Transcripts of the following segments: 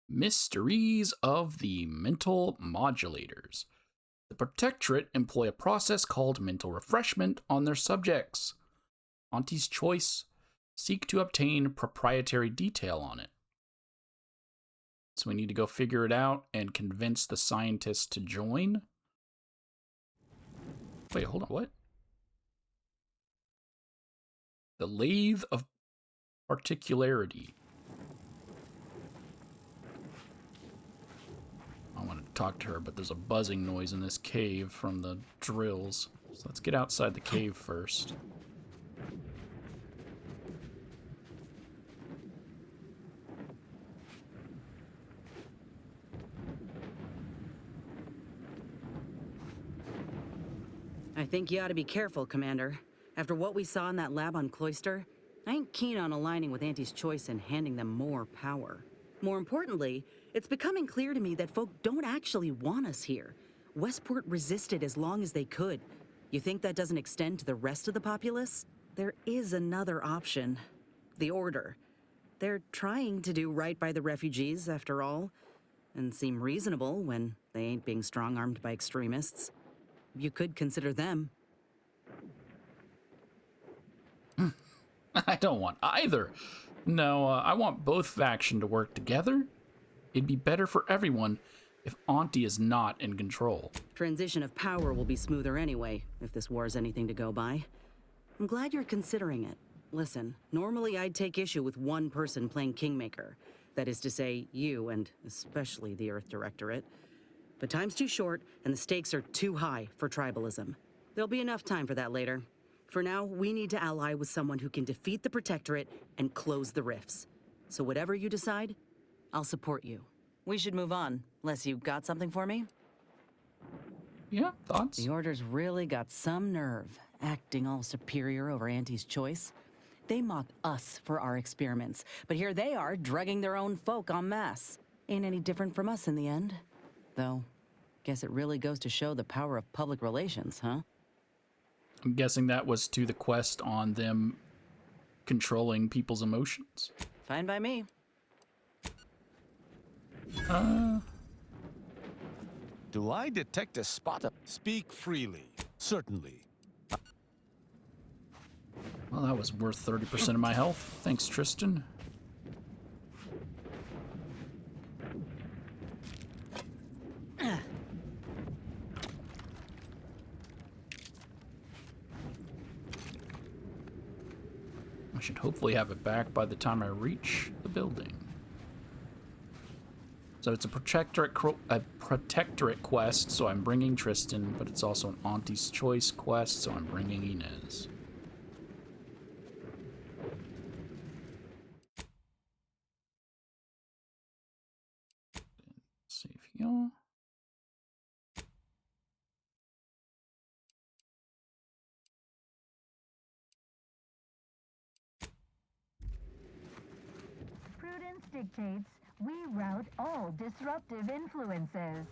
Mysteries of the mental modulators. The Protectorate employ a process called mental refreshment on their subjects. Auntie's Choice seek to obtain proprietary detail on it. So we need to go figure it out and convince the scientists to join. Wait, hold on, what? The Lathe of Particularity. I wanted to talk to her, but there's a buzzing noise in this cave from the drills. So let's get outside the cave first. I think you ought to be careful, Commander. After what we saw in that lab on Cloister, I ain't keen on aligning with Auntie's Choice and handing them more power. More importantly, it's becoming clear to me that folk don't actually want us here. Westport resisted as long as they could. You think that doesn't extend to the rest of the populace? There is another option. The Order. They're trying to do right by the refugees, after all, and seem reasonable when they ain't being strong-armed by extremists. You could consider them. I don't want either. No, I want both factions to work together. It'd be better for everyone if Auntie is not in control. Transition of power will be smoother anyway, if this war's anything to go by. I'm glad you're considering it. Listen, normally I'd take issue with one person playing Kingmaker. That is to say, you, and especially the Earth Directorate. But time's too short, and the stakes are too high for tribalism. There'll be enough time for that later. For now, we need to ally with someone who can defeat the Protectorate and close the rifts. So whatever you decide, I'll support you. We should move on, unless you got something for me? Yeah, thoughts? The Order's really got some nerve, acting all superior over Auntie's Choice. They mock us for our experiments, but here they are, drugging their own folk en masse. Ain't any different from us in the end. Though, guess it really goes to show the power of public relations, huh? I'm guessing that was to the quest on them controlling people's emotions. Fine by me. Do I detect a spot of... Speak freely. Certainly. Well, that was worth 30% of my health. Thanks, Tristan. I should hopefully have it back by the time I reach the building. So it's a protectorate quest, so I'm bringing Tristan, but it's also an Auntie's Choice quest, so I'm bringing Inez. Save here. Prudence dictates we rout all disruptive influences.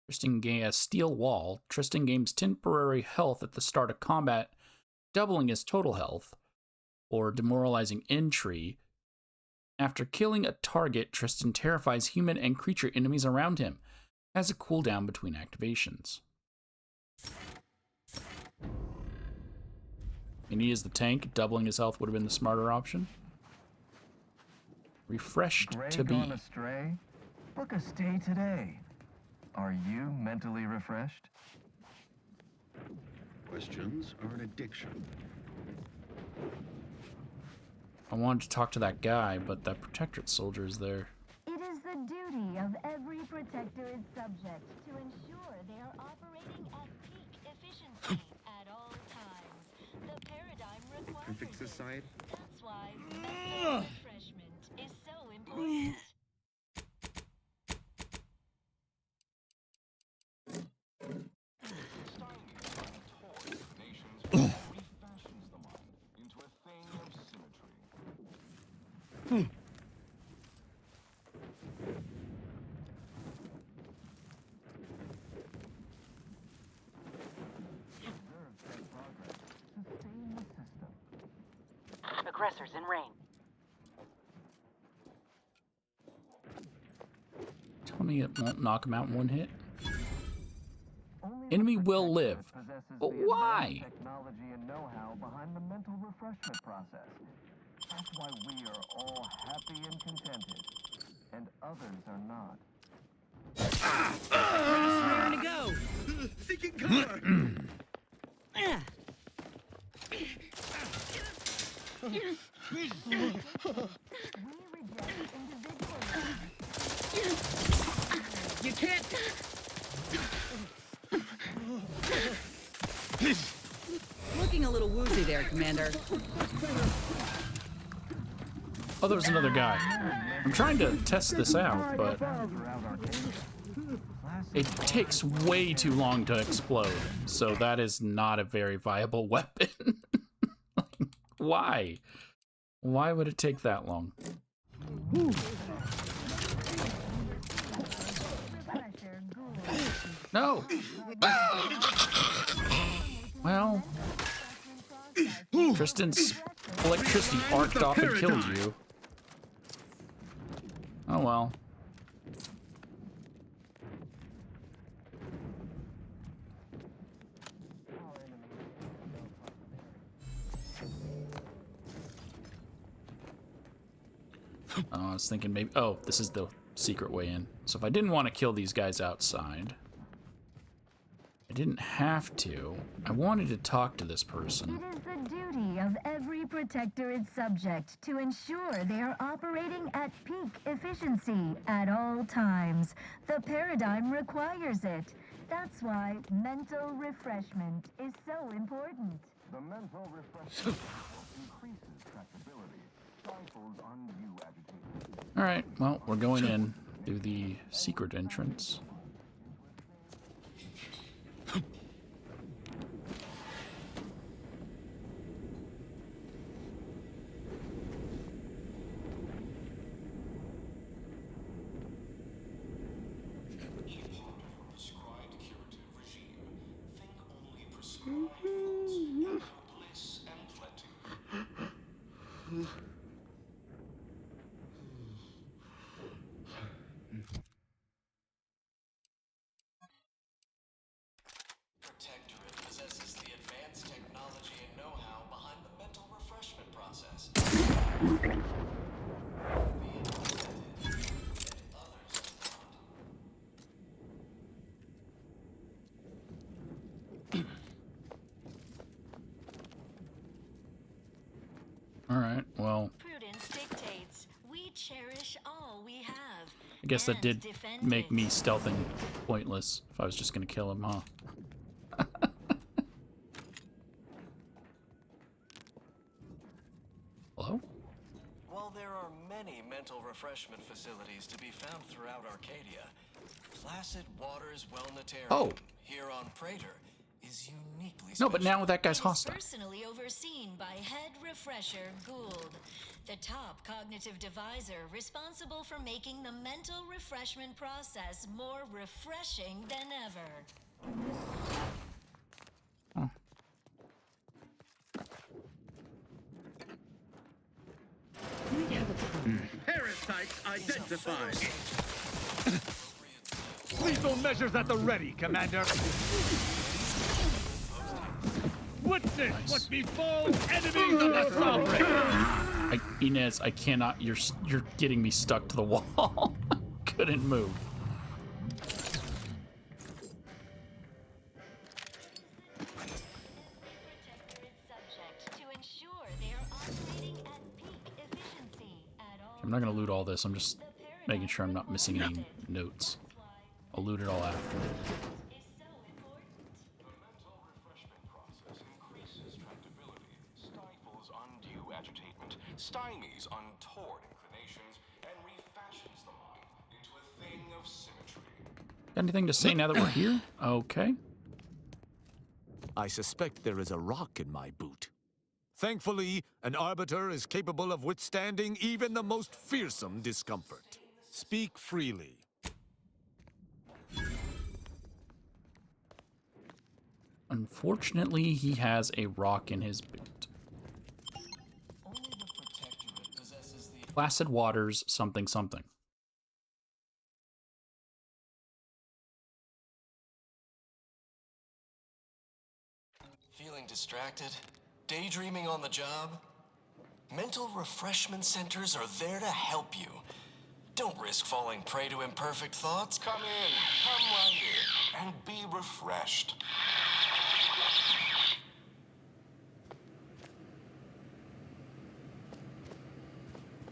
Tristan gains a steel wall. Tristan gains temporary health at the start of combat, doubling his total health, or demoralizing entry. After killing a target, Tristan terrifies human and creature enemies around him. Has a cooldown between activations. And he is the tank. Doubling his health would have been the smarter option. Refreshed to be. Gone astray? Book a stay today. Are you mentally refreshed? Questions are an addiction. I wanted to talk to that guy, but that Protectorate soldier is there. It is the duty of every Protectorate subject to ensure they are operating at peak efficiency at all times. The paradigm requires Can fix this side? That's why mental refreshment is so important. suppressors in range. Tell me it won't knock him out in one hit. Only Enemy the will Protectorate live. possesses But the why? advanced technology and know-how behind the mental refreshment process. That's why we are all happy and contented, and others are not. Raring to go. Seeking cover! Ah. We reject individualism. You can't. Looking a little woozy there, Commander. Oh, there's another guy. I'm trying to test this out, but Throughout Arcadia, it takes way too long to explode. So that is not a very viable weapon. Why? Why would it take that long? Refresher, Ghoul. No! Well, Tristan's electricity arced off and killed you. Oh well. I was thinking maybe... Oh, this is the secret way in. So if I didn't want to kill these guys outside, I didn't have to. I wanted to talk to this person. It is the duty of every Protectorate subject to ensure they are operating at peak efficiency at all times. The paradigm requires it. That's why mental refreshment is so important. the mental refreshment increases tractability, stifles undue agitation. Alright, well, we're going in through the secret entrance. Protectorate possesses the advanced technology and know-how behind the mental refreshment process. Alright, well, Prudence dictates we cherish all we have. I guess that and did defend make it. me stealthing pointless if I was just gonna kill him, huh? Hello? While there are many mental refreshment facilities to be found throughout Arcadia, Placid Waters Wellnatarium Oh. here on Praetor is uniquely No, but special. now that guy's It is hostile. personally overseen by Head Refresher Gould, the top cognitive deviser responsible for making the mental refreshment process more refreshing than ever. Parasites identified. Lethal measures at the ready, Commander. Witness what befalls enemies of the Sovereign. Inez, I cannot. You're getting me stuck to the wall. Couldn't move. Protectorate subject to ensure they are operating at peak efficiency at all. I'm not gonna loot all this. I'm just making sure I'm not missing any notes. I'll loot it all after. Is so important. The mental refreshment process increases tractability, stifles undue agitation, stymies untoward inclinations, and refashions the mind into a thing of symmetry. Got anything to say now that we're here? Okay. I suspect there is a rock in my boot. Thankfully, an arbiter is capable of withstanding even the most fearsome discomfort. Speak freely. Unfortunately, he has a rock in his boot. Only the Placid waters, something something. Feeling distracted? Daydreaming on the job? Mental refreshment centers are there to help you. Don't risk falling prey to imperfect thoughts. Come in, come right in, and be refreshed.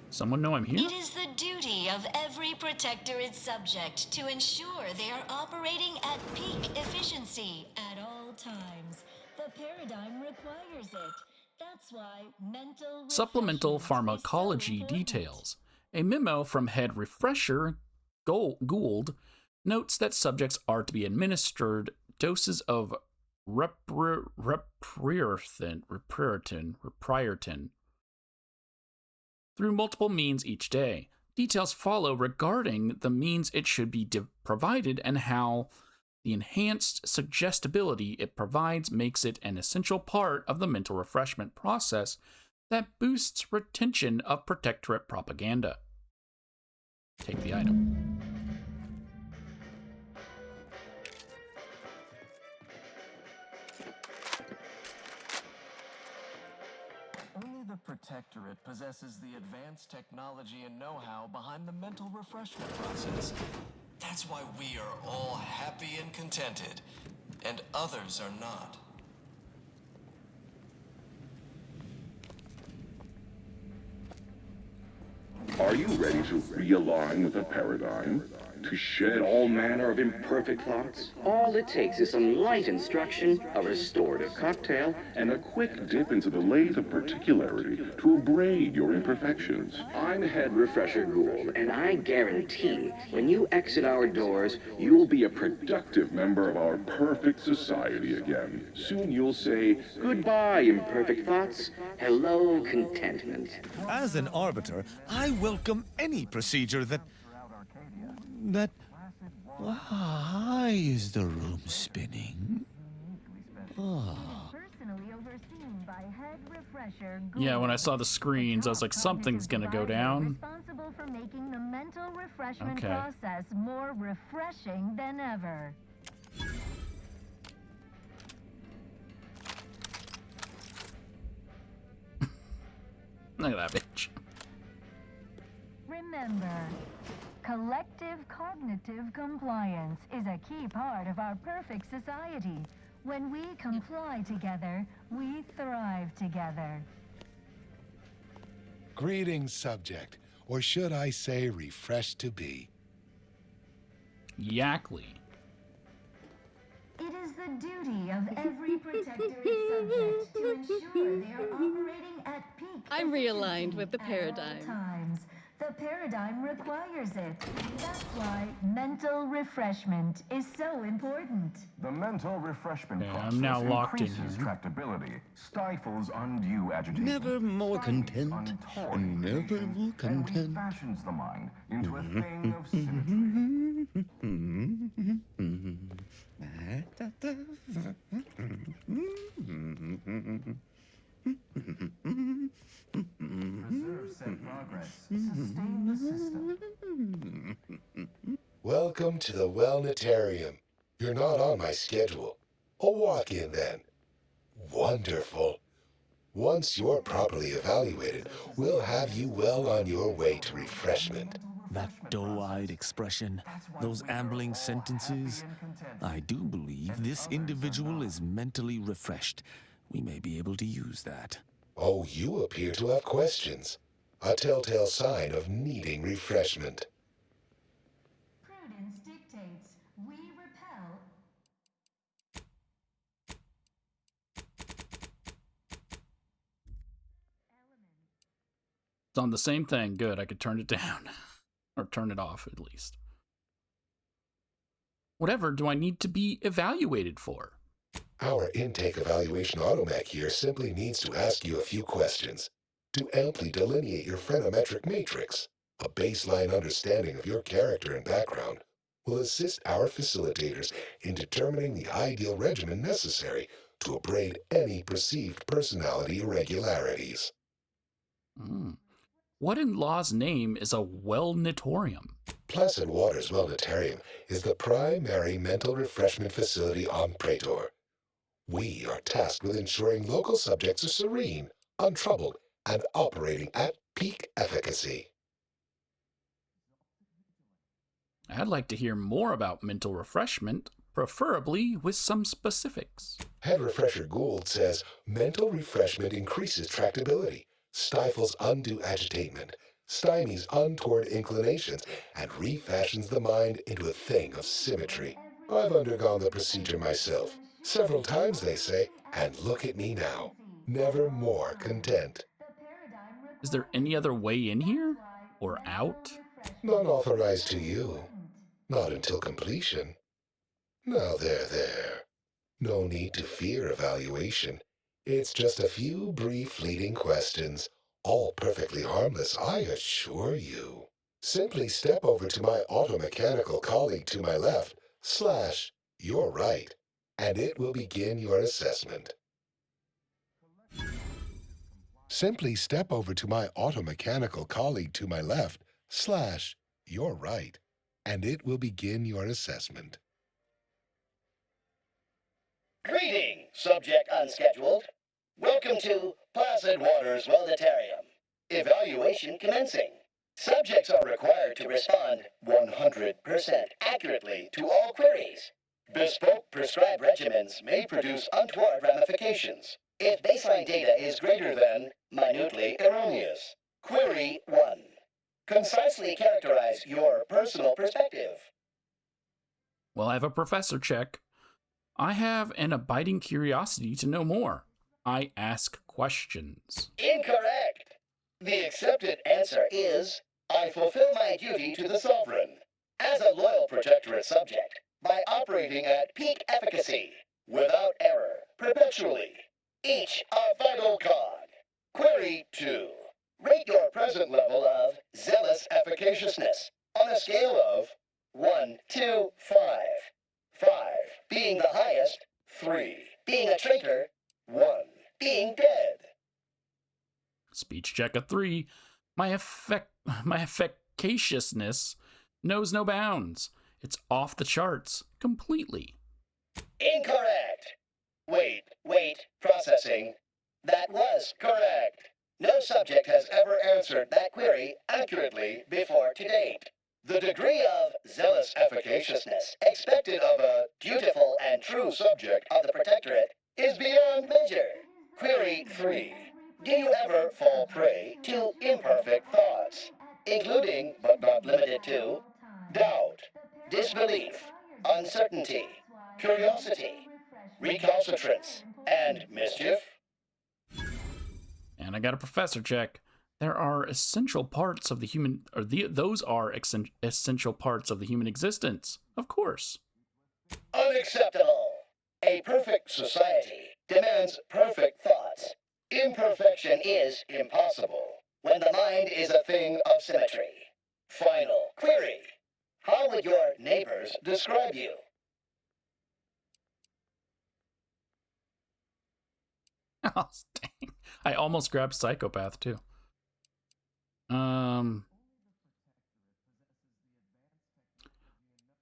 Someone know I'm here? It is the duty of every protector its subject to ensure they are operating at peak efficiency at all times. The paradigm requires it. That's why mental Supplemental refreshment is so pharmacology important. details. A memo from head refresher Gould notes that subjects are to be administered doses of Repriortin through multiple means each day. Details follow regarding the means it should be provided and how the enhanced suggestibility it provides makes it an essential part of the mental refreshment process that boosts retention of protectorate propaganda. Take the item. Only the Protectorate possesses the advanced technology and know-how behind the mental refreshment process. That's why we are all happy and contented, and others are not. Are you ready to realign with the paradigm? To shed all manner of imperfect thoughts? All it takes is some light instruction, a restorative cocktail, And a quick dip into the lathe of particularity to abrade your imperfections. I'm Head Refresher Gould, and I guarantee when you exit our doors, you'll be a Productive member of our perfect society again. Soon you'll say, goodbye, imperfect thoughts. Hello, contentment. As an arbiter, I welcome any procedure that... Why is the room spinning? Personally overseen by head refresher Gould. Yeah, when I saw the screens, I was like, something's gonna go down. Responsible for making the mental refreshment Okay. process more refreshing than ever. Look at that bitch. Remember, collective cognitive compliance is a key part of our perfect society. When we comply together, we thrive together. Greetings, subject. Or should I say refreshed to be? Yackley. It is the duty of every protectorate subject to ensure they are operating at peak I'm realigned with the efficiency at all paradigm. times. The paradigm requires it. That's why mental refreshment is so important. The mental refreshment Okay, process I'm now locked in increases here. tractability, stifles undue agitation. Never more content, untoward and never inclinations, more and content. refashions the mind into a thing of symmetry. Preserve said progress. Sustain the system. Welcome to the Wellnetarium. You're not on my schedule. A walk-in then. Wonderful. Once you're properly evaluated, we'll have you well on your way to refreshment. That doe-eyed expression, those ambling sentences. I do believe this individual is mentally refreshed. We may be able to use that. Oh, you appear to have questions. A telltale sign of needing refreshment. Prudence dictates we repel. It's on the same thing. Good, I could turn it down. Or turn it off, at least. Whatever do I need to be evaluated for? Our intake evaluation automech here simply needs to ask you a few questions to amply delineate your phreноmetric matrix. A baseline understanding of your character and background will assist our facilitators in determining the ideal regimen necessary to abrade any perceived personality irregularities. What in law's name is a wellnatorium? Placid Waters Wellnatarium is the primary mental refreshment facility on Praetor. We are tasked with ensuring local subjects are serene, untroubled, and operating at peak efficacy. I'd like to hear more about mental refreshment, preferably with some specifics. Head Refresher Gould says mental refreshment increases tractability, stifles undue agitation, stymies untoward inclinations, and refashions the mind into a thing of symmetry. I've undergone the procedure myself, several times they say, and look at me now, never more content. Is there any other way in here? Or out? None authorized to you. Not until completion. Now there. No need to fear evaluation. It's just a few brief fleeting questions, all perfectly harmless, I assure you. Simply step over to my automechanical colleague to my left, / your right, and it will begin your assessment. Simply step over to my automechanical colleague to my left, / your right, and it will begin your assessment. Greeting, subject unscheduled. Welcome to Placid Waters Wellnatarium. Evaluation commencing. Subjects are required to respond 100% accurately to all queries. Bespoke prescribed regimens may produce untoward ramifications if baseline data is greater than minutely erroneous. Query 1. Concisely characterize your personal perspective. Well, I have a professor check. I have an abiding curiosity to know more. I ask questions. Incorrect. The accepted answer is, I fulfill my duty to the Sovereign as a loyal protectorate subject by operating at peak efficacy, without error, perpetually. Each a vital cog. Query 2. Rate your present level of zealous efficaciousness on a scale of 1 to 5. 5 being the highest, 3 being a traitor, 1 being dead. Speech check a 3. My efficaciousness knows no bounds. It's off the charts completely. Incorrect. Wait, processing. That was correct. No subject has ever answered that query accurately before to date. The degree of zealous efficaciousness expected of a dutiful and true subject of the Protectorate is beyond measure. Query 3. Do you ever fall prey to imperfect thoughts, including, but not limited to, doubt, disbelief, uncertainty, curiosity, recalcitrance, and mischief? And I got a professor check. There are essential parts of the human, those are essential parts of the human existence, of course. Unacceptable. A perfect society demands perfect thoughts. Imperfection is impossible when the mind is a thing of symmetry. Final query. How would your neighbors describe you? Oh, dang. I almost grabbed psychopath, too. I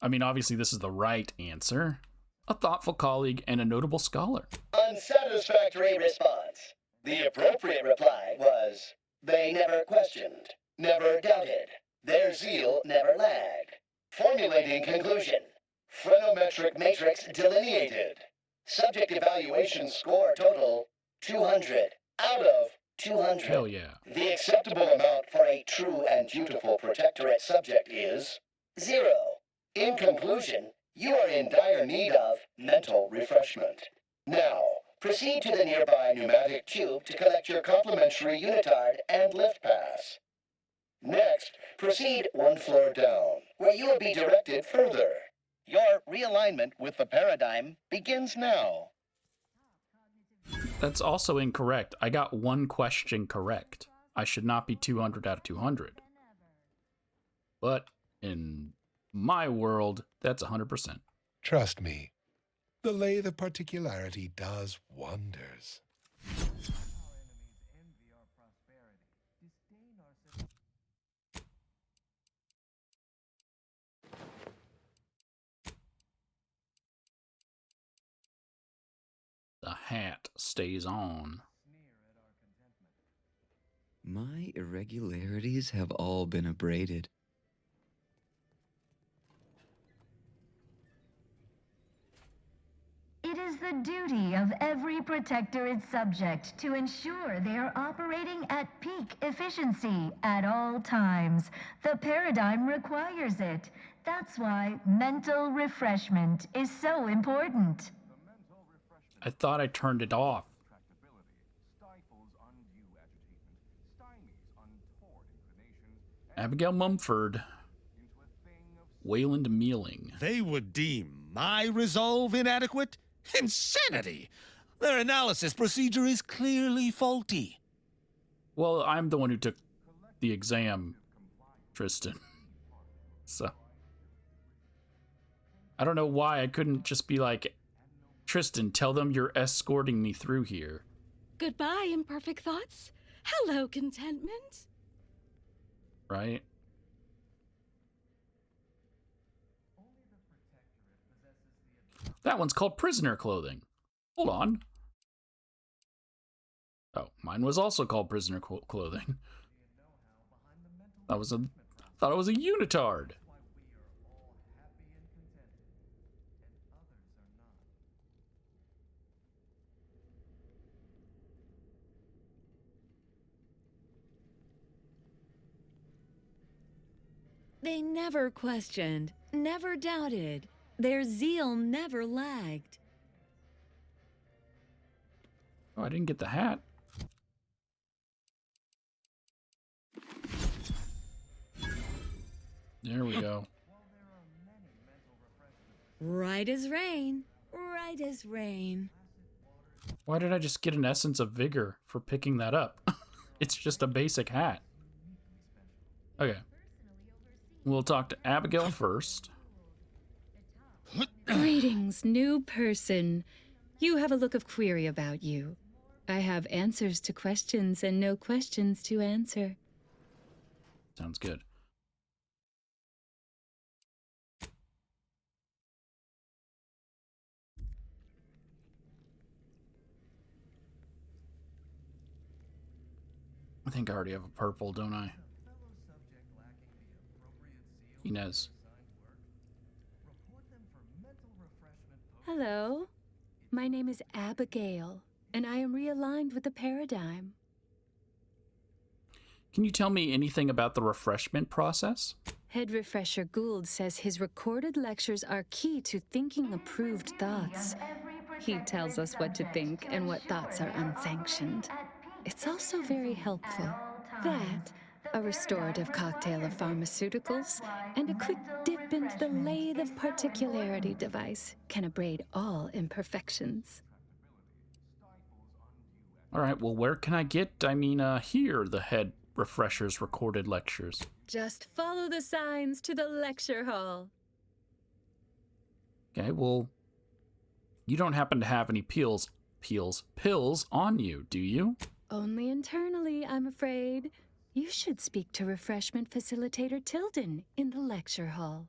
mean, obviously this is the right answer. A thoughtful colleague and a notable scholar. Unsatisfactory response. The appropriate reply was, they never questioned, never doubted. Their zeal never lagged. Formulating conclusion. Phrenometric matrix delineated. Subject evaluation score total 200 out of 200. Hell yeah. The acceptable amount for a true and dutiful protectorate subject is 0. In conclusion, you are in dire need of mental refreshment. Now, proceed to the nearby pneumatic tube to collect your complimentary unitard and lift pass. Next, proceed 1 floor down, where you will be directed further. Your realignment with the paradigm begins now. That's also incorrect. I got one question correct. I should not be 200 out of 200. But in my world, that's 100%. Trust me, the lathe of particularity does wonders. hat stays on. My irregularities have all been abraded. It is the duty of every protectorate subject to ensure they are operating at peak efficiency at all times. The paradigm requires it. That's why mental refreshment is so important. I thought I turned it off. Abigail Mumford. Wayland Mealing. They would deem my resolve inadequate? Insanity! Their analysis procedure is clearly faulty. Well, I'm the one who took the exam, Tristan. So I don't know why I couldn't just be like, Tristan, tell them you're escorting me through here. Goodbye, imperfect thoughts. Hello, contentment. Right? That one's called prisoner clothing. Hold on. Oh, mine was also called prisoner clothing. Thought it was a unitard. They never questioned, never doubted. Their zeal never lagged. Oh, I didn't get the hat. There we go. Right as rain, right as rain. Why did I just get an essence of vigor for picking that up? It's just a basic hat. Okay. We'll talk to Abigail first. Greetings, new person. You have a look of query about you. I have answers to questions and no questions to answer. Sounds good. I think I already have a purple, don't I? Inez. Hello. My name is Abigail, and I am realigned with the paradigm. Can you tell me anything about the refreshment process? Head Refresher Gould says his recorded lectures are key to thinking approved thoughts. He tells us what to think and what thoughts are unsanctioned. It's also very helpful. That, a restorative cocktail of pharmaceuticals, and a quick dip into the lathe of particularity device can abrade all imperfections. All right, well, where can I get, hear the Head Refresher's recorded lectures? Just follow the signs to the lecture hall. Okay, well, you don't happen to have any pills on you, do you? Only internally, I'm afraid. You should speak to refreshment facilitator Tilden in the lecture hall.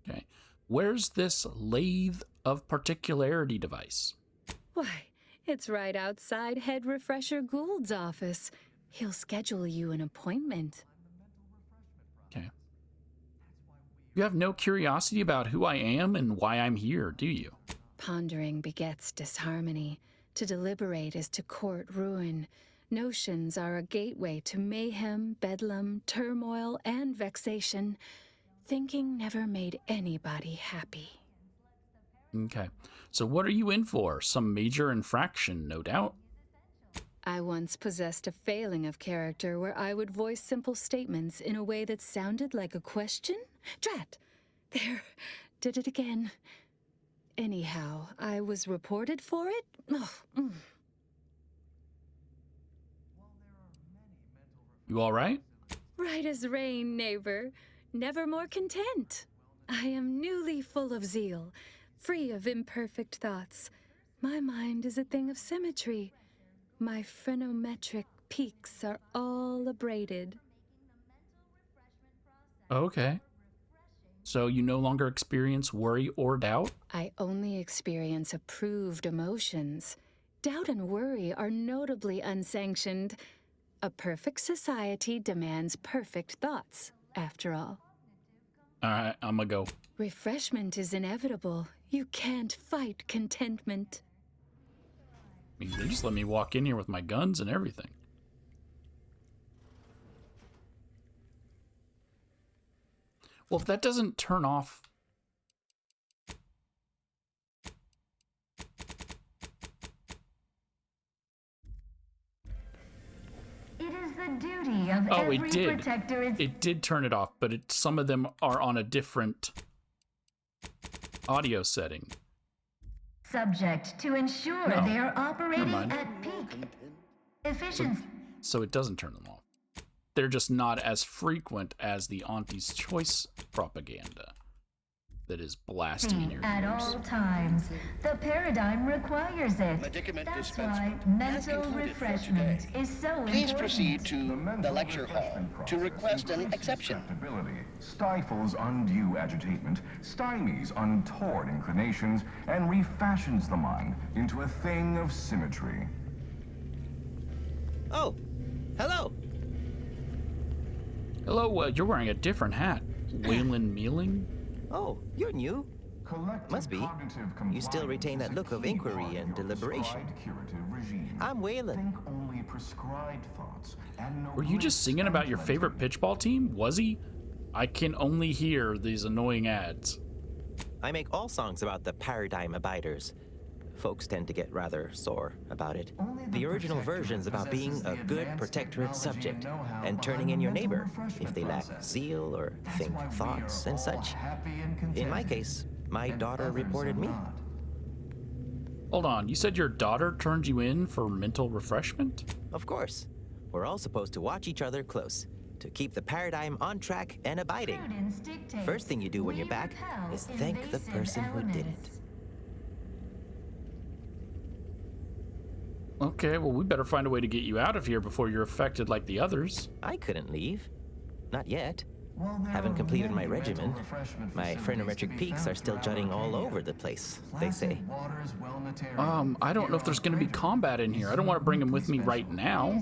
Okay. Where's this lathe of particularity device? Why, it's right outside Head Refresher Gould's office. He'll schedule you an appointment. Okay. You have no curiosity about who I am and why I'm here, do you? Pondering begets disharmony. To deliberate is to court ruin. Notions are a gateway to mayhem, bedlam, turmoil, and vexation. Thinking never made anybody happy. Okay. So what are you in for? Some major infraction, no doubt? I once possessed a failing of character where I would voice simple statements in a way that sounded like a question? Drat! There, did it again. Anyhow, I was reported for it? You all right? Right as rain, neighbor. Never more content. I am newly full of zeal, free of imperfect thoughts. My mind is a thing of symmetry. My phrenometric peaks are all abraded. Okay. So you no longer experience worry or doubt? I only experience approved emotions. doubt and worry are notably unsanctioned. A perfect society demands perfect thoughts, after all. All right, I'm gonna go. Refreshment is inevitable. You can't fight contentment. I mean, they just let me walk in here with my guns and everything. Well, if that doesn't turn off... It is the duty of Oh, every it did. protector. It did turn it off, but some of them are on a different audio setting. Subject to ensure No, they are operating mind. at peak efficiency. So it doesn't turn them off. They're just not as frequent as the Auntie's Choice propaganda that is blasting in your At ears. all times, the paradigm requires it. Medicament That's dispensement why has mental concluded for refreshment today. is so Please important. proceed to the lecture hall to request an exception. Stifles undue agitation, stymies untoward inclinations, and refashions the mind into a thing of symmetry. Oh, hello. Hello, you're wearing a different hat. Waylon Mealing? Oh, you're new. Must be. You still retain that look of inquiry and deliberation. I'm Waylon. Were you just singing about your favorite pitchball team? Was he? I can only hear these annoying ads. I make all songs about the paradigm abiders. Folks tend to get rather sore about it. The original version's about being a good protectorate subject and turning in your neighbor if they lack zeal or think thoughts and such. In my case, my daughter reported me. Hold on, you said your daughter turned you in for mental refreshment? Of course. We're all supposed to watch each other close to keep the paradigm on track and abiding. First thing you do when you're back is thank the person who did it. Okay, well, we better find a way to get you out of here before you're affected like the others. I couldn't leave. Not yet. Haven't completed my regimen. My phrenometric peaks are still jutting all over the place, they say. I don't know if there's going to be combat in here. I don't want to bring him with me right now.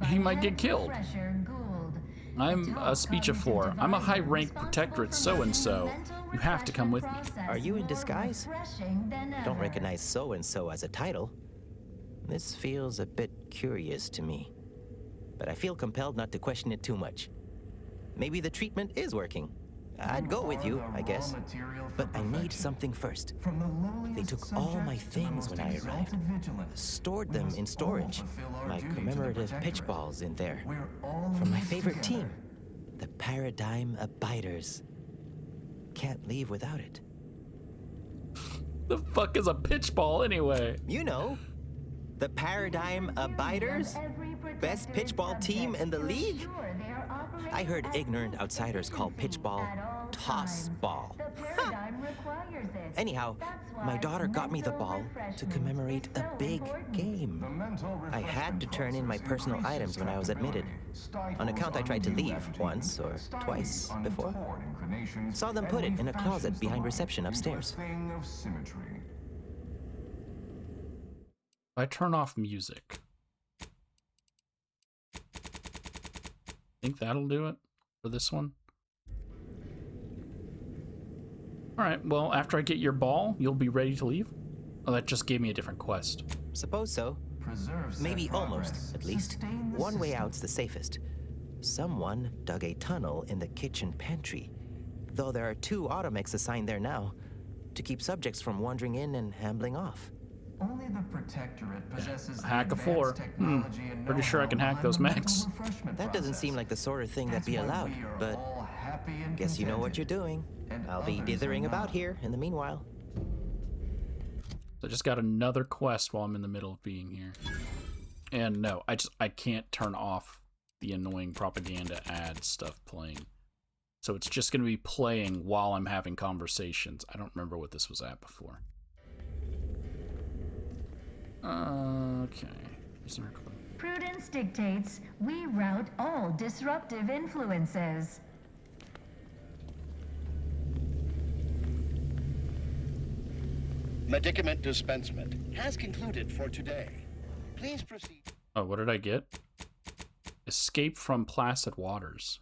He might get killed. I'm a speechophore. I'm a high-rank protectorate so-and-so. You have to come with me. Are you in disguise? Don't recognize so-and-so as a title. This feels a bit curious to me, but I feel compelled not to question it too much. Maybe the treatment is working. I'd go with you, I guess, but I need something first. They took all my things when I arrived, stored them in storage, my commemorative pitch balls in there, from my favorite team, the Paradigm Abiders. Can't leave without it. The fuck is a pitch ball anyway? You know. The Paradigm Abiders? Best pitchball team in the league? I heard ignorant outsiders call pitchball toss ball. Anyhow, my daughter got me the ball to commemorate a big game. I had to turn in my personal items when I was admitted. On account I tried to leave once or twice before. Saw them put it in a closet behind reception upstairs. I turn off music. Think that'll do it for this one? Alright, well, after I get your ball, you'll be ready to leave? Oh, that just gave me a different quest. Suppose so. Maybe almost, at least. One way out's the safest. Someone dug a tunnel in the kitchen pantry, though there are 2 automechs assigned there now, to keep subjects from wandering in and ambling off. Only the Protectorate possesses hack a floor. Pretty sure I can hack those mechs. That doesn't seem like the sort of thing that'd be allowed, but guess you know what you're doing. I'll be dithering about here in the meanwhile. I just got another quest while I'm in the middle of being here. And no, I can't turn off the annoying propaganda ad stuff playing. So it's just going to be playing while I'm having conversations. I don't remember what this was at before. Okay. Isn't there a clue? Prudence dictates we rout all disruptive influences. Medicament dispensement has concluded for today. Please proceed. Oh, what did I get? Escape from placid waters.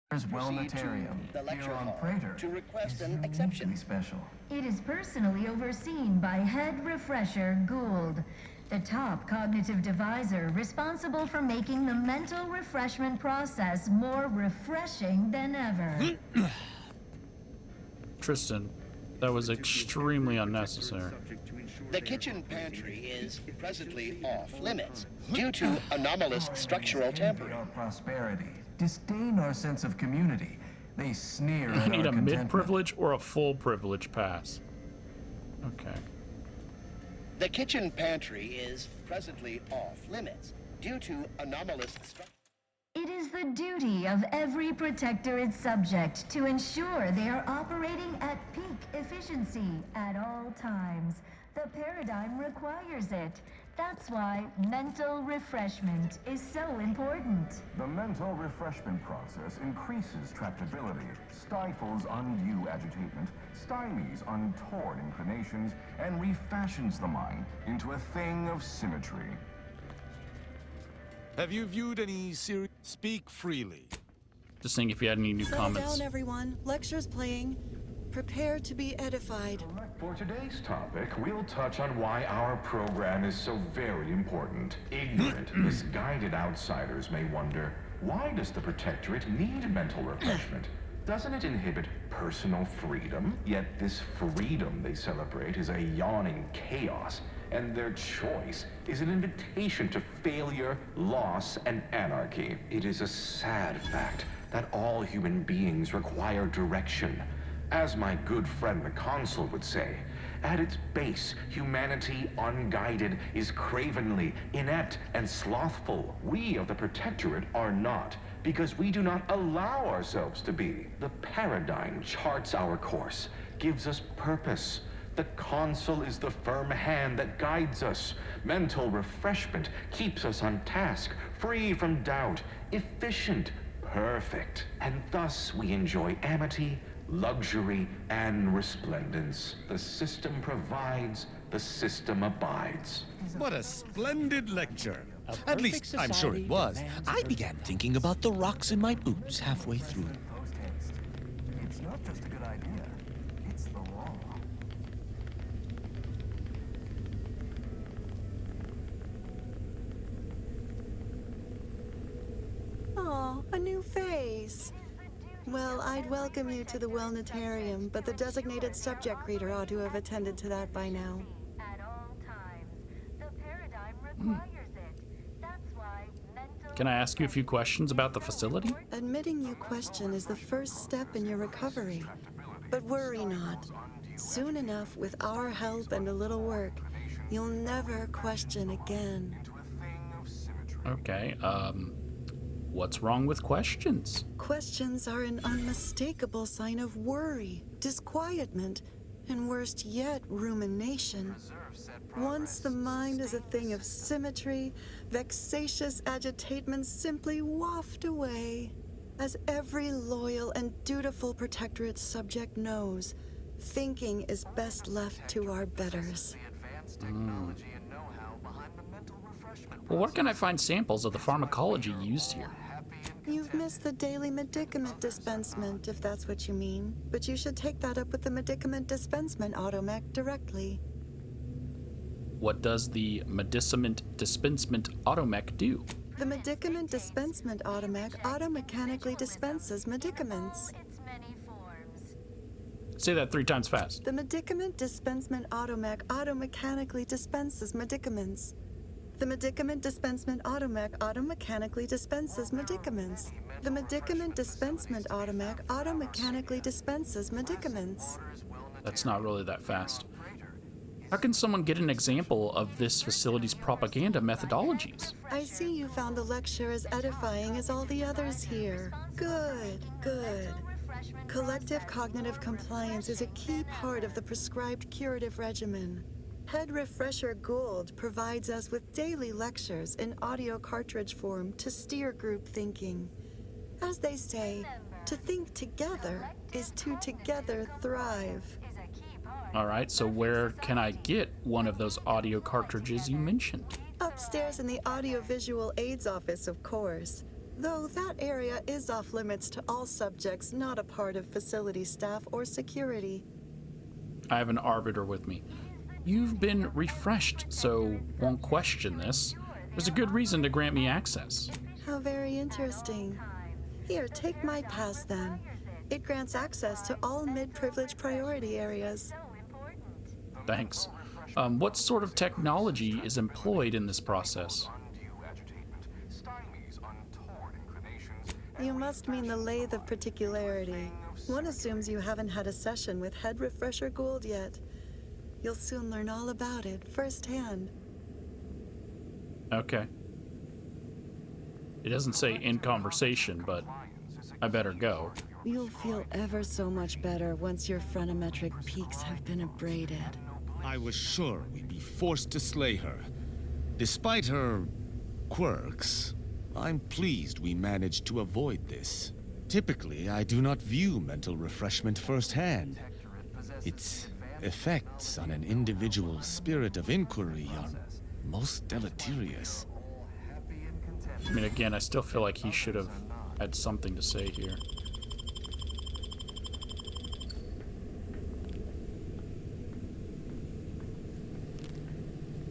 There's Walnutarium here on Prater to request is an uniquely exception. special. It is personally overseen by Head Refresher Gould, the top cognitive deviser responsible for making the mental refreshment process more refreshing than ever. Tristan, that was extremely unnecessary. The kitchen pantry is presently off limits due to anomalous structural tampering. Our prosperity, disdain our sense of community. They sneer I at need our a contentment. mid-privilege or a full privilege pass. Okay. The kitchen pantry is presently off limits due to anomalous structural. It is the duty of every protectorate subject to ensure they are operating at peak efficiency at all times. The paradigm requires it. That's why mental refreshment is so important. The mental refreshment process increases tractability, stifles undue agitation, stymies untoward inclinations, and refashions the mind into a thing of symmetry. Have you viewed any series? Speak freely. Just saying if you had any new comments. Settle down, everyone. Lecture's playing. Prepare to be edified. For today's topic, we'll touch on why our program is so very important. Ignorant, misguided outsiders may wonder, why does the Protectorate need mental refreshment? Doesn't it inhibit personal freedom? Yet this freedom they celebrate is a yawning chaos, and their choice is an invitation to failure, loss, and anarchy. It is a sad fact that all human beings require direction. As my good friend the Consul would say, at its base, humanity unguided is cravenly, inept, and slothful. We of the Protectorate are not, because we do not allow ourselves to be. The paradigm charts our course, gives us purpose. The Consul is the firm hand that guides us. Mental refreshment keeps us on task, free from doubt, efficient, perfect. And thus we enjoy amity, luxury, and resplendence. The system provides, the system abides. What a splendid lecture. At least, I'm sure it was. I began thinking about the rocks in my boots halfway through. It's not just a good idea, it's the law. Aw, a new face. Well, I'd welcome you to the Walnutarium, but the designated subject reader ought to have attended to that by now. At all times, the paradigm requires it. That's why mental... Can I ask you a few questions about the facility? Admitting you question is the first step in your recovery. But worry not. Soon enough, with our help and a little work, you'll never question again. Okay, what's wrong with questions? Questions are an unmistakable sign of worry, disquietment, and worst yet, rumination. Once the mind is a thing of symmetry, vexatious agitatements simply waft away. As every loyal and dutiful Protectorate subject knows, thinking is best left to our betters. Well, where can I find samples of the pharmacology used here? You've missed the daily medicament dispensement, if that's what you mean. But you should take that up with the medicament dispensement automech directly. What does the medicament dispensement automech do? The medicament dispensement automech automechanically dispenses medicaments. Say that 3 times fast. The medicament dispensement automech automechanically dispenses medicaments. The medicament dispensement automech automechanically dispenses medicaments. The medicament dispensement automech automechanically dispenses medicaments. That's not really that fast. How can someone get an example of this facility's propaganda methodologies? I see you found the lecture as edifying as all the others here. Good, good. Collective cognitive compliance is a key part of the prescribed curative regimen. Head Refresher Gould provides us with daily lectures in audio cartridge form to steer group thinking. As they say, to think together is to together thrive. All right, so where can I get one of those audio cartridges you mentioned? Upstairs in the audiovisual aids office, of course. Though that area is off limits to all subjects not a part of facility staff or security. I have an arbiter with me. You've been refreshed, so won't question this. There's a good reason to grant me access. How very interesting. Here, take my pass then. It grants access to all mid-privilege priority areas. Thanks. What sort of technology is employed in this process? You must mean the lathe of particularity. One assumes you haven't had a session with Head Refresher Gould yet. You'll soon learn all about it firsthand. Okay. It doesn't say in conversation, but I better go. You'll feel ever so much better once your phronometric peaks have been abraded. I was sure we'd be forced to slay her. Despite her quirks, I'm pleased we managed to avoid this. Typically, I do not view mental refreshment firsthand. Its effects on an individual's spirit of inquiry are most deleterious. I mean, again, I still feel like he should have had something to say here.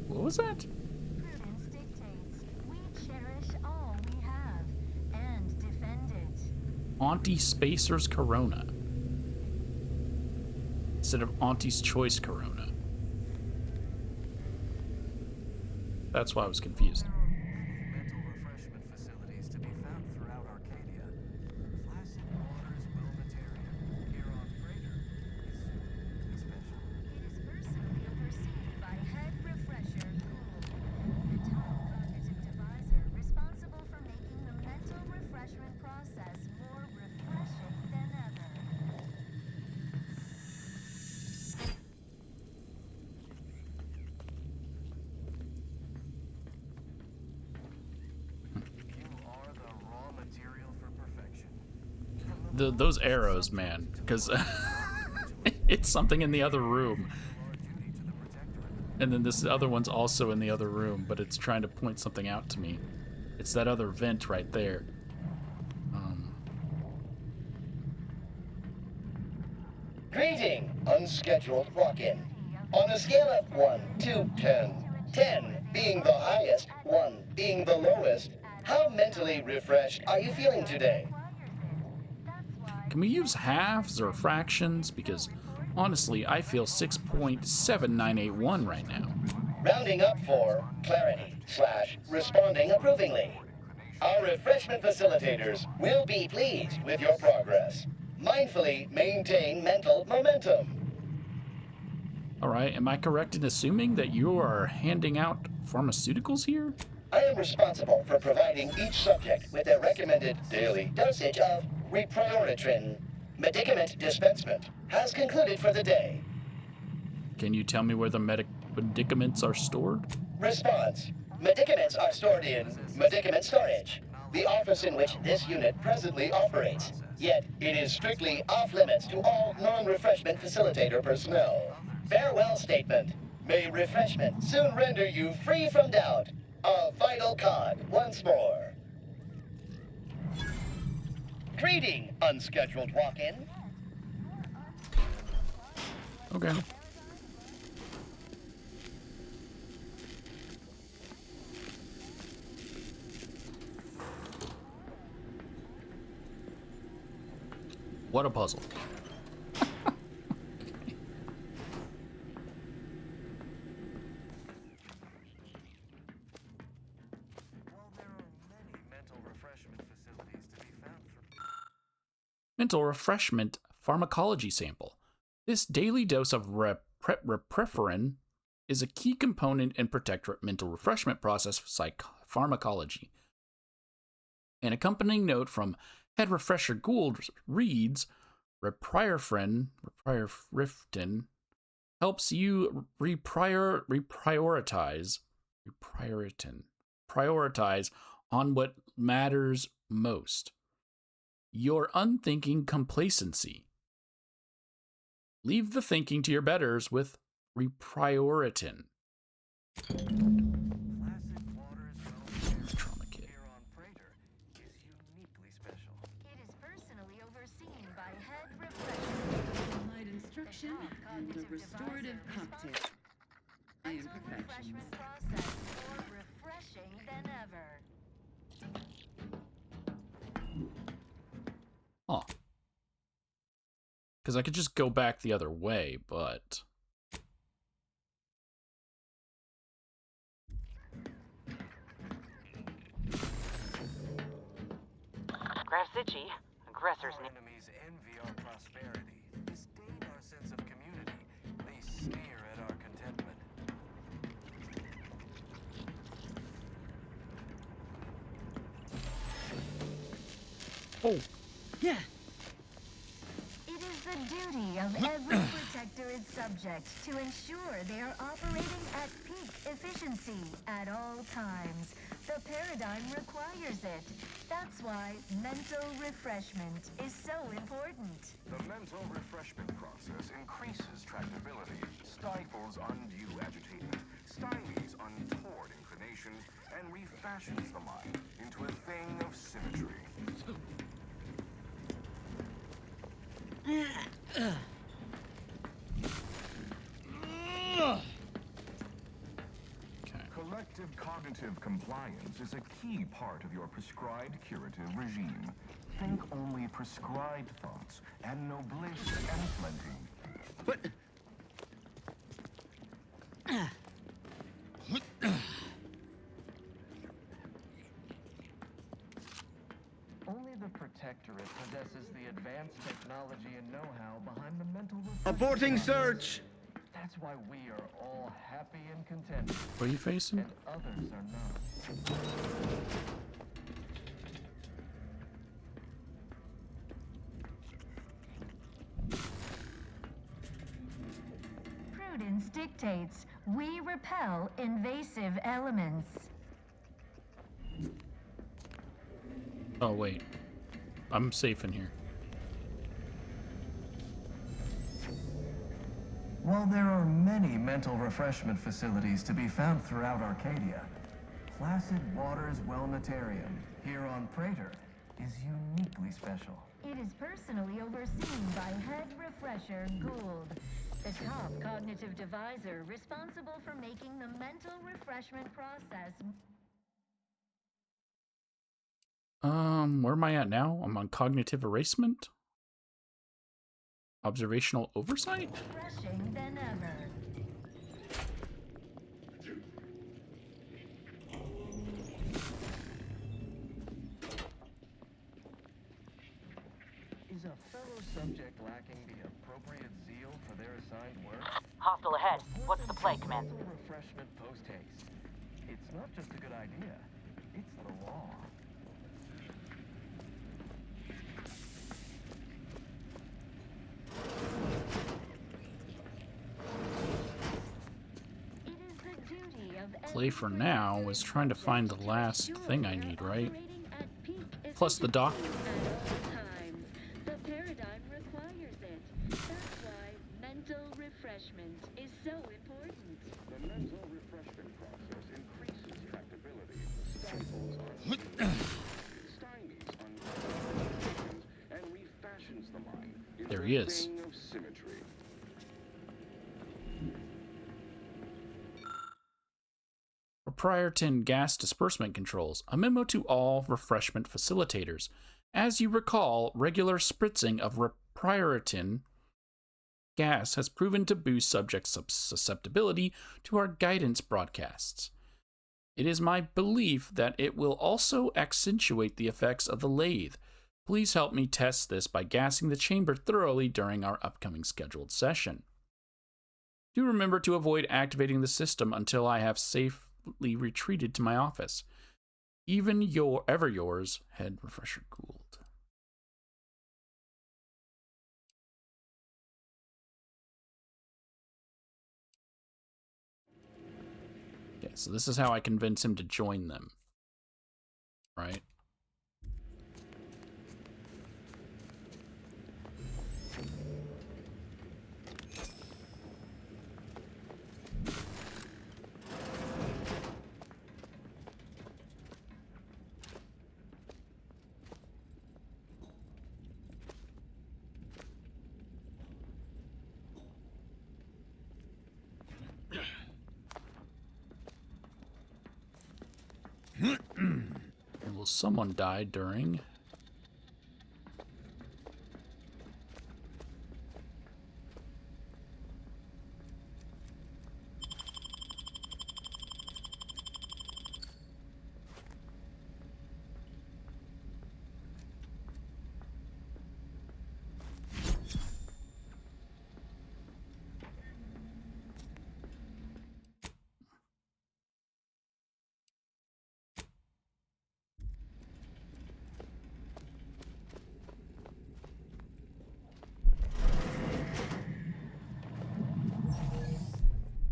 What was that? Prudence dictates we cherish all we have and defend it. Auntie Spacer's Corona instead of Auntie's Choice Corona. That's why I was confused. Mental refreshment facilities to be found throughout Arcadia. Placid waters Modulators here on Freighter is special. It is personally overseen by Head Refresher Gould, the top cognitive deviser responsible for making the mental refreshment process more refreshing than ever. You are the raw material for perfection. Those arrows, man, because it's something in the other room. And then this other one's also in the other room, but it's trying to point something out to me. It's that other vent right there. Greeting, unscheduled walk-in. On a scale of 1 to 10, 10 being the highest, 1 being the lowest, how mentally refreshed are you feeling today? Can we use halves or fractions? Because honestly, I feel 6.7981 right now. Rounding up for clarity / responding approvingly. Our refreshment facilitators will be pleased with your progress. Mindfully maintain mental momentum. All right, am I correct in assuming that you are handing out pharmaceuticals here? I am responsible for providing each subject with their recommended daily dosage of reprioritrin. Medicament dispensement has concluded for the day. Can you tell me where the medicaments are stored? Response. Medicaments are stored in medicament storage, the office in which this unit presently operates. Yet, it is strictly off-limits to all non-refreshment facilitator personnel. Farewell statement. May refreshment soon render you free from doubt. A vital cog once more. Greeting, unscheduled walk-in. Okay. What a puzzle. Mental refreshment pharmacology sample. This daily dose of repreferin is a key component in protectorate mental refreshment process pharmacology. An accompanying note from Head Refresher Gould reads, repriorifin helps you prioritize on what matters most. Your unthinking complacency. Leave the thinking to your betters with Reprioritin. Placid waters Trauma kit. here on Praetor is uniquely special. It is personally overseen by head refreshment. Light instruction and the restorative cocktail. I am perfection. Refreshment process more refreshing than ever. Huh. Because I could just go back the other way, but... Grafsici, aggressors Our enemies envy our prosperity, disdain our sense of community. They sneer at our contentment. Oh. Yeah. It is the duty of every protector and subject to ensure they are operating at peak efficiency at all times. The paradigm requires it. That's why mental refreshment is so important. The mental refreshment process increases tractability, stifles undue agitation, stymies untoward inclinations, and refashions the mind into a thing of symmetry. Collective cognitive compliance is a key part of your prescribed curative regime. Think only prescribed thoughts, and no bliss and plenty. But... Only the Protectorate possesses the advanced technology and know-how behind the mental Aborting search! That's why we are all happy and content. What are you facing? And others are not. Prudence dictates we repel invasive elements. Oh, wait. I'm safe in here. While there are many mental refreshment facilities to be found throughout Arcadia, Placid Waters Wellnetarium here on Praetor is uniquely special. It is personally overseen by head refresher Gould, the top cognitive deviser responsible for making the mental refreshment process. Where am I at now? I'm on cognitive erasement? Observational oversight? Refreshing than ever. Is a fellow subject lacking the appropriate zeal for their assigned work? Hostile ahead. What's the play, Commander? Mental refreshment post haste. It's not just a good idea, it's the law. Play for now is trying to find the last thing I need, right? Plus the doctor. The paradigm requires it. That's why mental refreshment is so important. The mental refreshment process increases tractability, stifles stymies untoward and refashions the mind into There he a is. thing of symmetry. Proprietary gas disbursement controls. A memo to all refreshment facilitators. As you recall, regular spritzing of Reprioritin gas has proven to boost subjects' susceptibility to our guidance broadcasts. It is my belief that it will also accentuate the effects of the lathe. Please help me test this by gassing the chamber thoroughly during our upcoming scheduled session. Do remember to avoid activating the system until I have safely retreated to my office. Even yours, Head Refresher Gould. Okay, so this is how I convince him to join them. Right? Well, someone died during...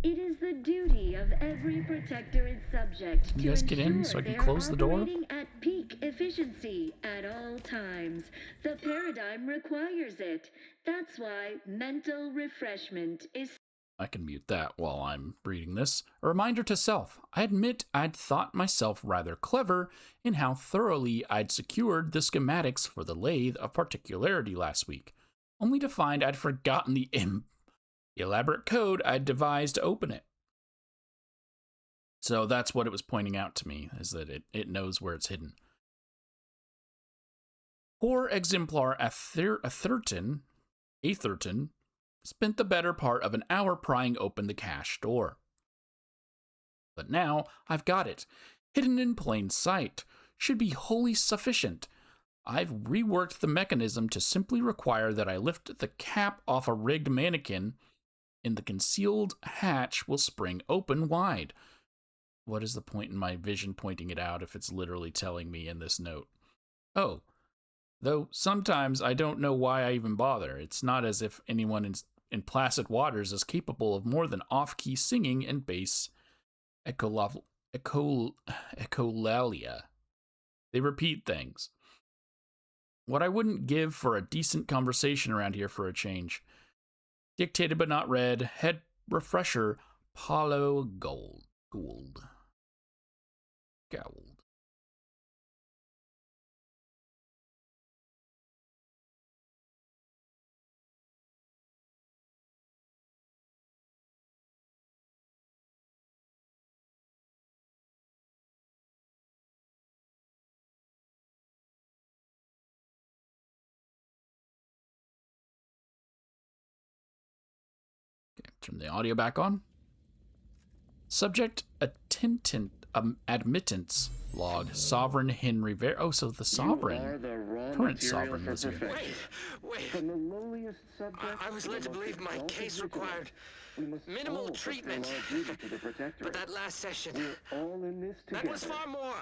It is the duty of every protector and subject Can you guys get in so I can close the door? at peak efficiency at all times. The paradigm requires it. That's why mental refreshment is... I can mute that while I'm reading this. A reminder to self. I admit I'd thought myself rather clever in how thoroughly I'd secured the schematics for the lathe of particularity last week, only to find I'd forgotten the elaborate code I'd devised to open it. So that's what it was pointing out to me, is that it knows where it's hidden. Poor exemplar Atherton spent the better part of an hour prying open the cache door. But now I've got it, hidden in plain sight. Should be wholly sufficient. I've reworked the mechanism to simply require that I lift the cap off a rigged mannequin, and the concealed hatch will spring open wide. What is the point in my vision pointing it out if it's literally telling me in this note? Oh, though sometimes I don't know why I even bother. It's not as if anyone in placid waters is capable of more than off-key singing and bass echolalia. They repeat things. What I wouldn't give for a decent conversation around here for a change. Dictated but not read. Head refresher. Paulo Gould. Okay, turn the audio back on. Subject admittance log. Sovereign Henry Oh, so the sovereign. Current sovereign was here. Wait. From the lowliest subject, I was led to believe my case required minimal treatment. But that last session, that was far more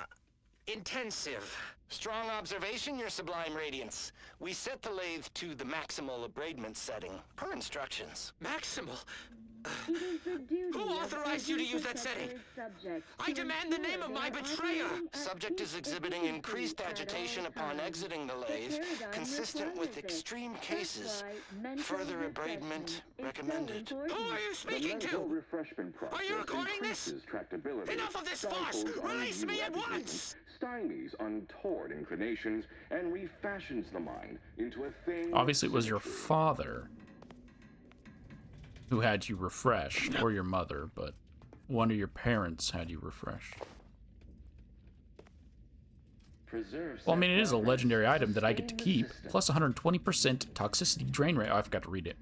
intensive. Strong observation, Your Sublime Radiance. We set the lathe to the maximal abradement setting, per instructions. Maximal? Who authorized you to use that setting? I demand the name of my betrayer! Subject is exhibiting increased agitation upon exiting the lathe, consistent with extreme cases. Further abradement recommended. Who are you speaking to? Are you recording this? Enough of this farce! Release me at once! Stymies untoward inclinations and refashions the mind into a thing... Obviously, it was your father who had you refreshed, or your mother, but one of your parents had you refreshed. Well, I mean, it is a legendary item that I get to keep, plus 120% toxicity drain rate. Oh, I forgot to read it.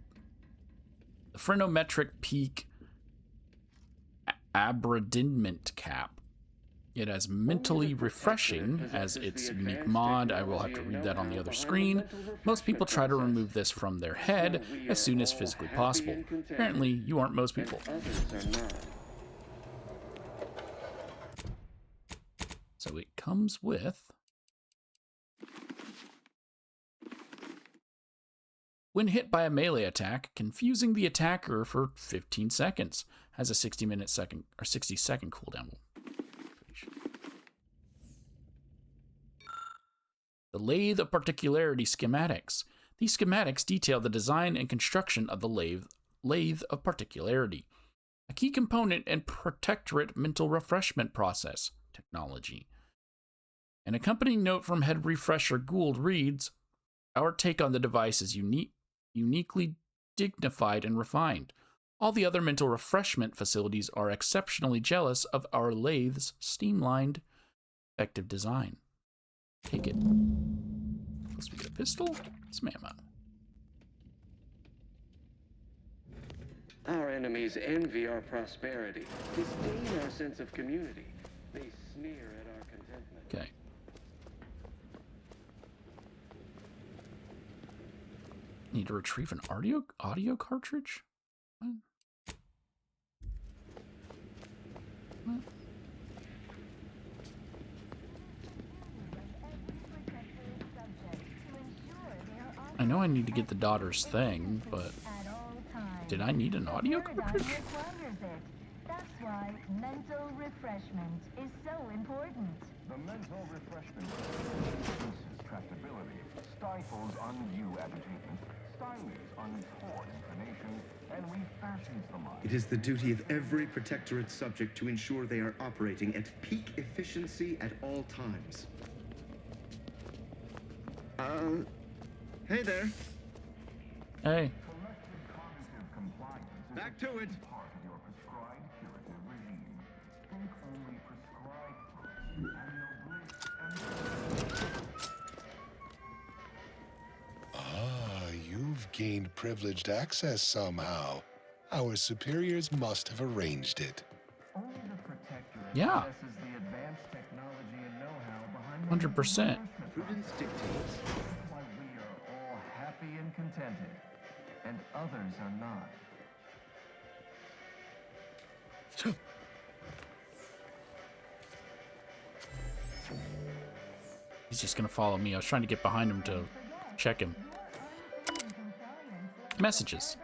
The Phrenometric Peak Abradinment Cap. It has mentally refreshing as its unique mod. I will have to read that on the other screen. Most people try to remove this from their head as soon as physically possible. Apparently, you aren't most people. So it comes with... When hit by a melee attack, confusing the attacker for 15 seconds. Has a 60-second cooldown. The Lathe of Particularity schematics. These schematics detail the design and construction of the lathe of particularity, a key component in Protectorate mental refreshment process technology. An accompanying note from Head Refresher Gould reads, "Our take on the device is uniquely dignified and refined. All the other mental refreshment facilities are exceptionally jealous of our lathe's streamlined, effective design." Take it. Let's get a pistol. Some ammo. Our enemies envy our prosperity, disdain our sense of community. They sneer at our contentment. Okay. Need to retrieve an audio cartridge? What? What? I know I need to get the daughter's thing, but did I need an audio cartridge? That's why mental refreshment is so important. The mental refreshment increases tractability, stifles undue agitation, stymies untoward inclinations, and refashions the mind. It is the duty of every Protectorate subject to ensure they are operating at peak efficiency at all times. Hey there. Hey. Back to it. Part of your prescribed curative regime. Think only prescribed fruits, You've gained privileged access somehow. Our superiors must have arranged it. Only the Protectorate Yeah. possesses the advanced technology and know-how behind 100%. Prudence dictates. That's why we are all happy and contented, and others are not. He's just gonna follow me. I was trying to get behind him to check him. Messages.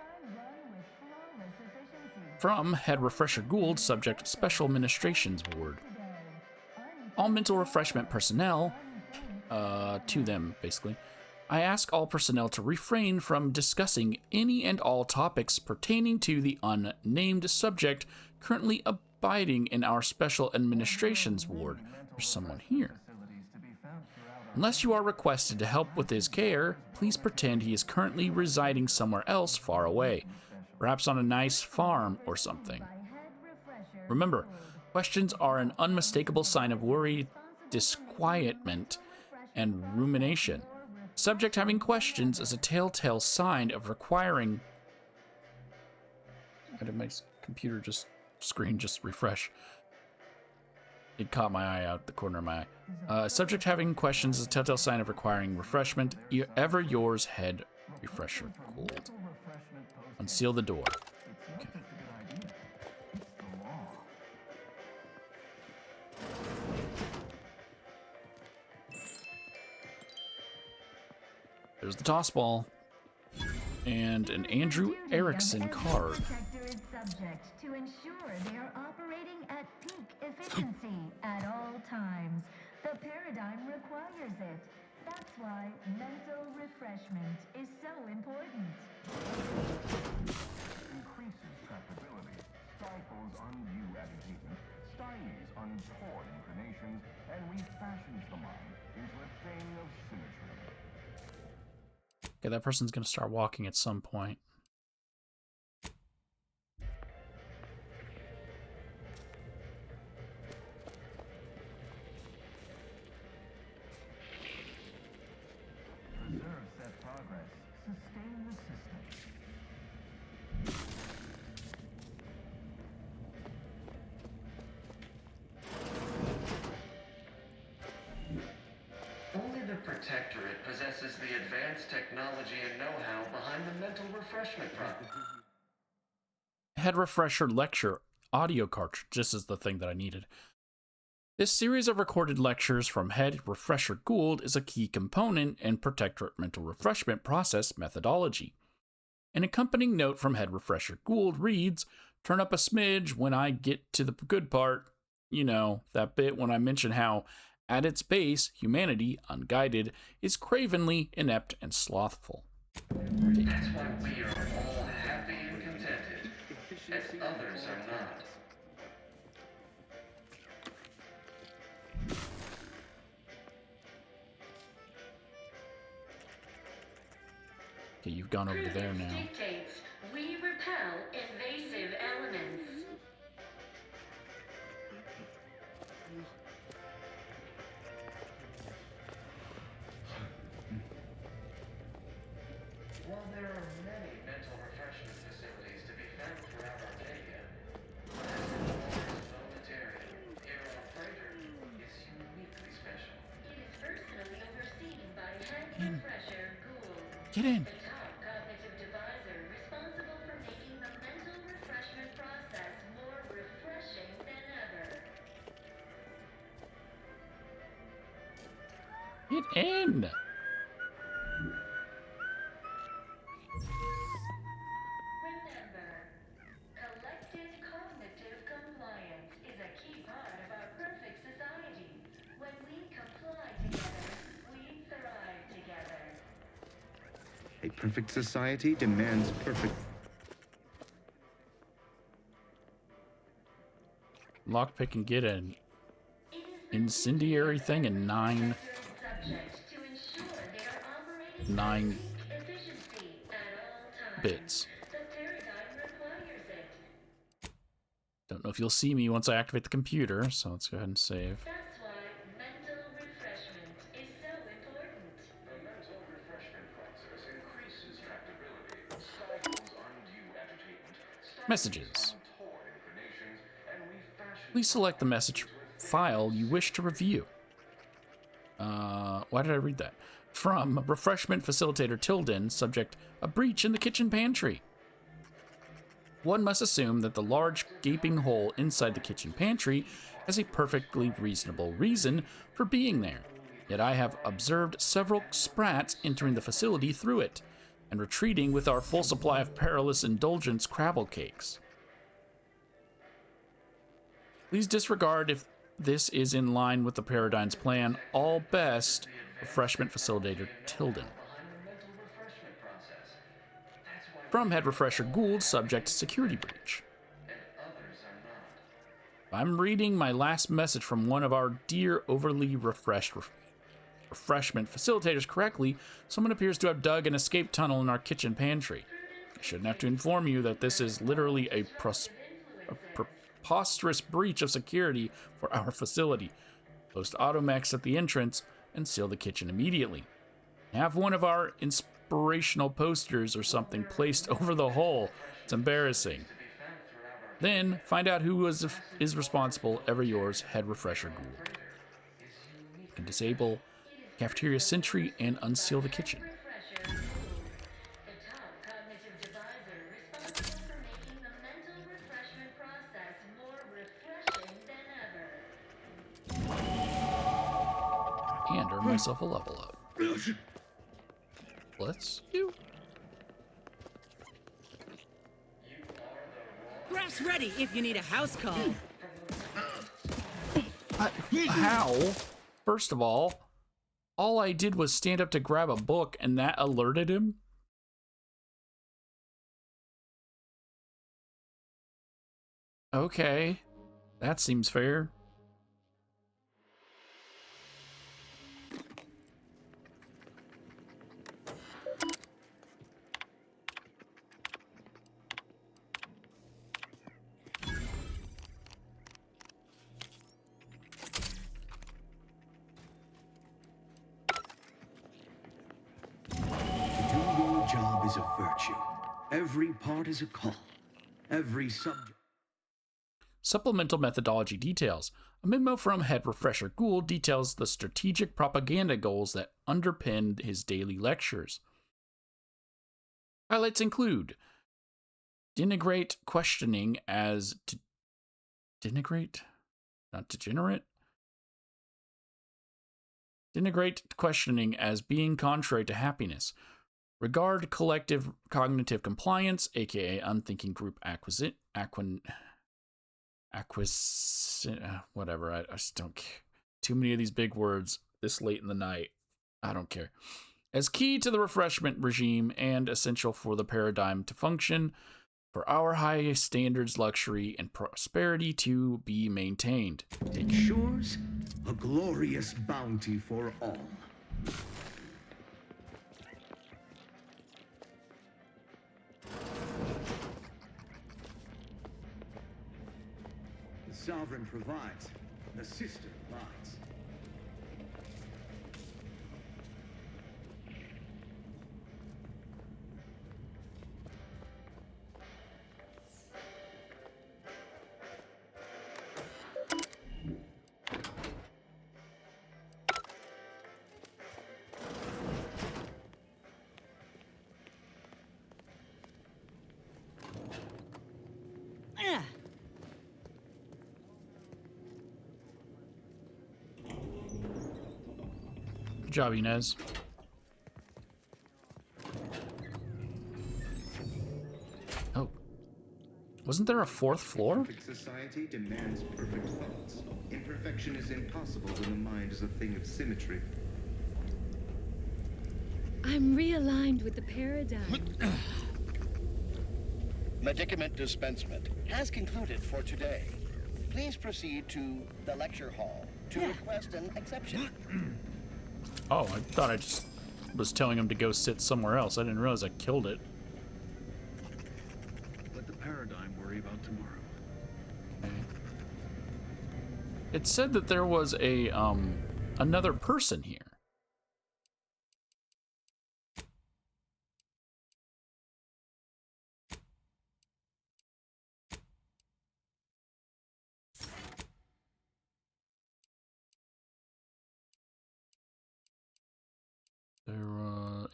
From Head Refresher Gould, subject Special Administrations Board. All mental refreshment personnel, to them, basically. I ask all personnel to refrain from discussing any and all topics pertaining to the unnamed subject currently abiding in our Special Administrations Ward. There's someone here. Unless you are requested to help with his care, please pretend he is currently residing somewhere else far away, perhaps on a nice farm or something. Remember, questions are an unmistakable sign of worry, disquietment, and rumination. Subject having questions is a telltale sign of requiring... How did my computer screen just refresh? It caught my eye out the corner of my eye. Subject having questions is a telltale sign of requiring refreshment. Ever yours, Head Refresher Gould. Unseal the door. Okay. There's the toss ball. And an Andrew Erickson card. Subject to ensure they are operating at peak efficiency at all times. The paradigm requires it. That's why mental refreshment is so important. increases tractability, stifles undue agitation, stymies untoward inclinations, and refashions the mind into a thing of symmetry. Okay, that person's gonna start walking at some point. Preserve set progress. Sustain the system. Only the Protectorate possesses the advanced technology and know-how behind the mental refreshment process. Head Refresher Lecture audio cartridge. This is the thing that I needed. This series of recorded lectures from Head Refresher Gould is a key component in Protectorate mental refreshment process methodology. An accompanying note from Head Refresher Gould reads, "Turn up a smidge when I get to the good part." You know, that bit when I mention how, at its base, humanity, unguided, is cravenly inept and slothful. That's why we are all happy and contented, and others are not. Okay, you've gone over to there now. Dictates we repel invasive elements. While there are many mental refreshment facilities to be found throughout Arcadia, Modulators here on Praetor is uniquely special. It is personally overseen by Head Refresher Gould, Get in. the top cognitive devisor responsible for making the mental refreshment process more refreshing than ever. Get in. Remember, collective cognitive compliance is a key part of our perfect society. When we comply together, we thrive together. A perfect society demands perfect... Lockpick and get an incendiary thing in 9 bits. Don't know if you'll see me once I activate the computer, so let's go ahead and save. That's why mental refreshment is so important. The mental refreshment process increases tractability, stifles undue agitation, Messages. untoward inclinations, and refashions. Please select the message file you wish to review. Why did I read that? From Refreshment Facilitator Tilden, subject, a breach in the kitchen pantry. One must assume that the large gaping hole inside the kitchen pantry has a perfectly reasonable reason for being there. Yet I have observed several sprats entering the facility through it, and retreating with our full supply of perilous indulgence crabble cakes. Please disregard if this is in line with the Paradigm's plan. All best, Refreshment Facilitator Tilden. From Head Refresher Gould, subject security breach. I'm reading my last message from one of our dear overly refreshed refreshment facilitators correctly. Someone appears to have dug an escape tunnel in our kitchen pantry. I shouldn't have to inform you that this is literally a preposterous breach of security for our facility. Post automechs at the entrance and seal the kitchen immediately. Have one of our inspirational posters or something placed over the hole. It's embarrassing. Then find out who is responsible. Ever yours, Head Refresher Gould. You can disable cafeteria sentry and unseal the kitchen. And earn myself a level up. Let's do. Grass ready if you need a house call. How? First of all I did was stand up to grab a book and that alerted him. Okay, that seems fair. Job is a virtue. Every part is a call. Every subject. Supplemental methodology details. A memo from Head Refresher Gould details the strategic propaganda goals that underpin his daily lectures. Highlights include denigrate questioning as denigrate? Not degenerate? Denigrate questioning as being contrary to happiness. Regard collective cognitive compliance, aka unthinking group whatever. I just don't care. Too many of these big words this late in the night. I don't care. As key to the refreshment regime and essential for the paradigm to function, for our high standards, luxury, and prosperity to be maintained. Ensures a glorious bounty for all. The sovereign provides, the sister lies. Good job, Inez. Oh. Wasn't there a fourth floor? Perfect society demands perfect thoughts. Imperfection is impossible when the mind is a thing of symmetry. I'm realigned with the paradigm. Medicament dispensement has concluded for today. Please proceed to the lecture hall to request an exception. Oh, I thought I just was telling him to go sit somewhere else. I didn't realize I killed it. Let the paradigm worry about tomorrow. Okay. It said that there was a another person here.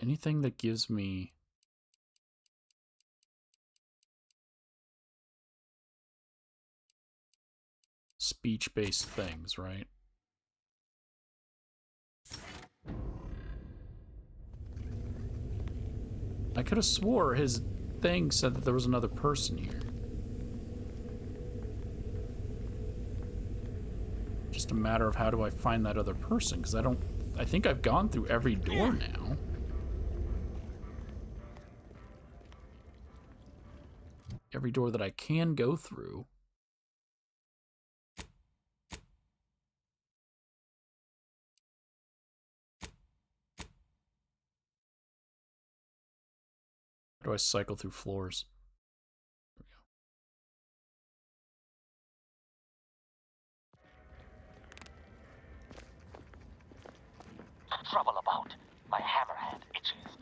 Anything that gives me speech-based things, right? I could have swore his thing said that there was another person here. Just a matter of how do I find that other person, because I think I've gone through every door now. Every door that I can go through. How do I cycle through floors? There we go. Trouble about. My hammerhand itches.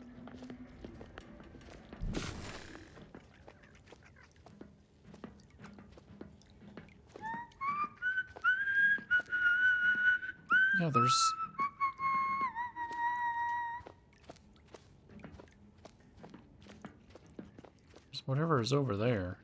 Yeah, there's whatever is over there.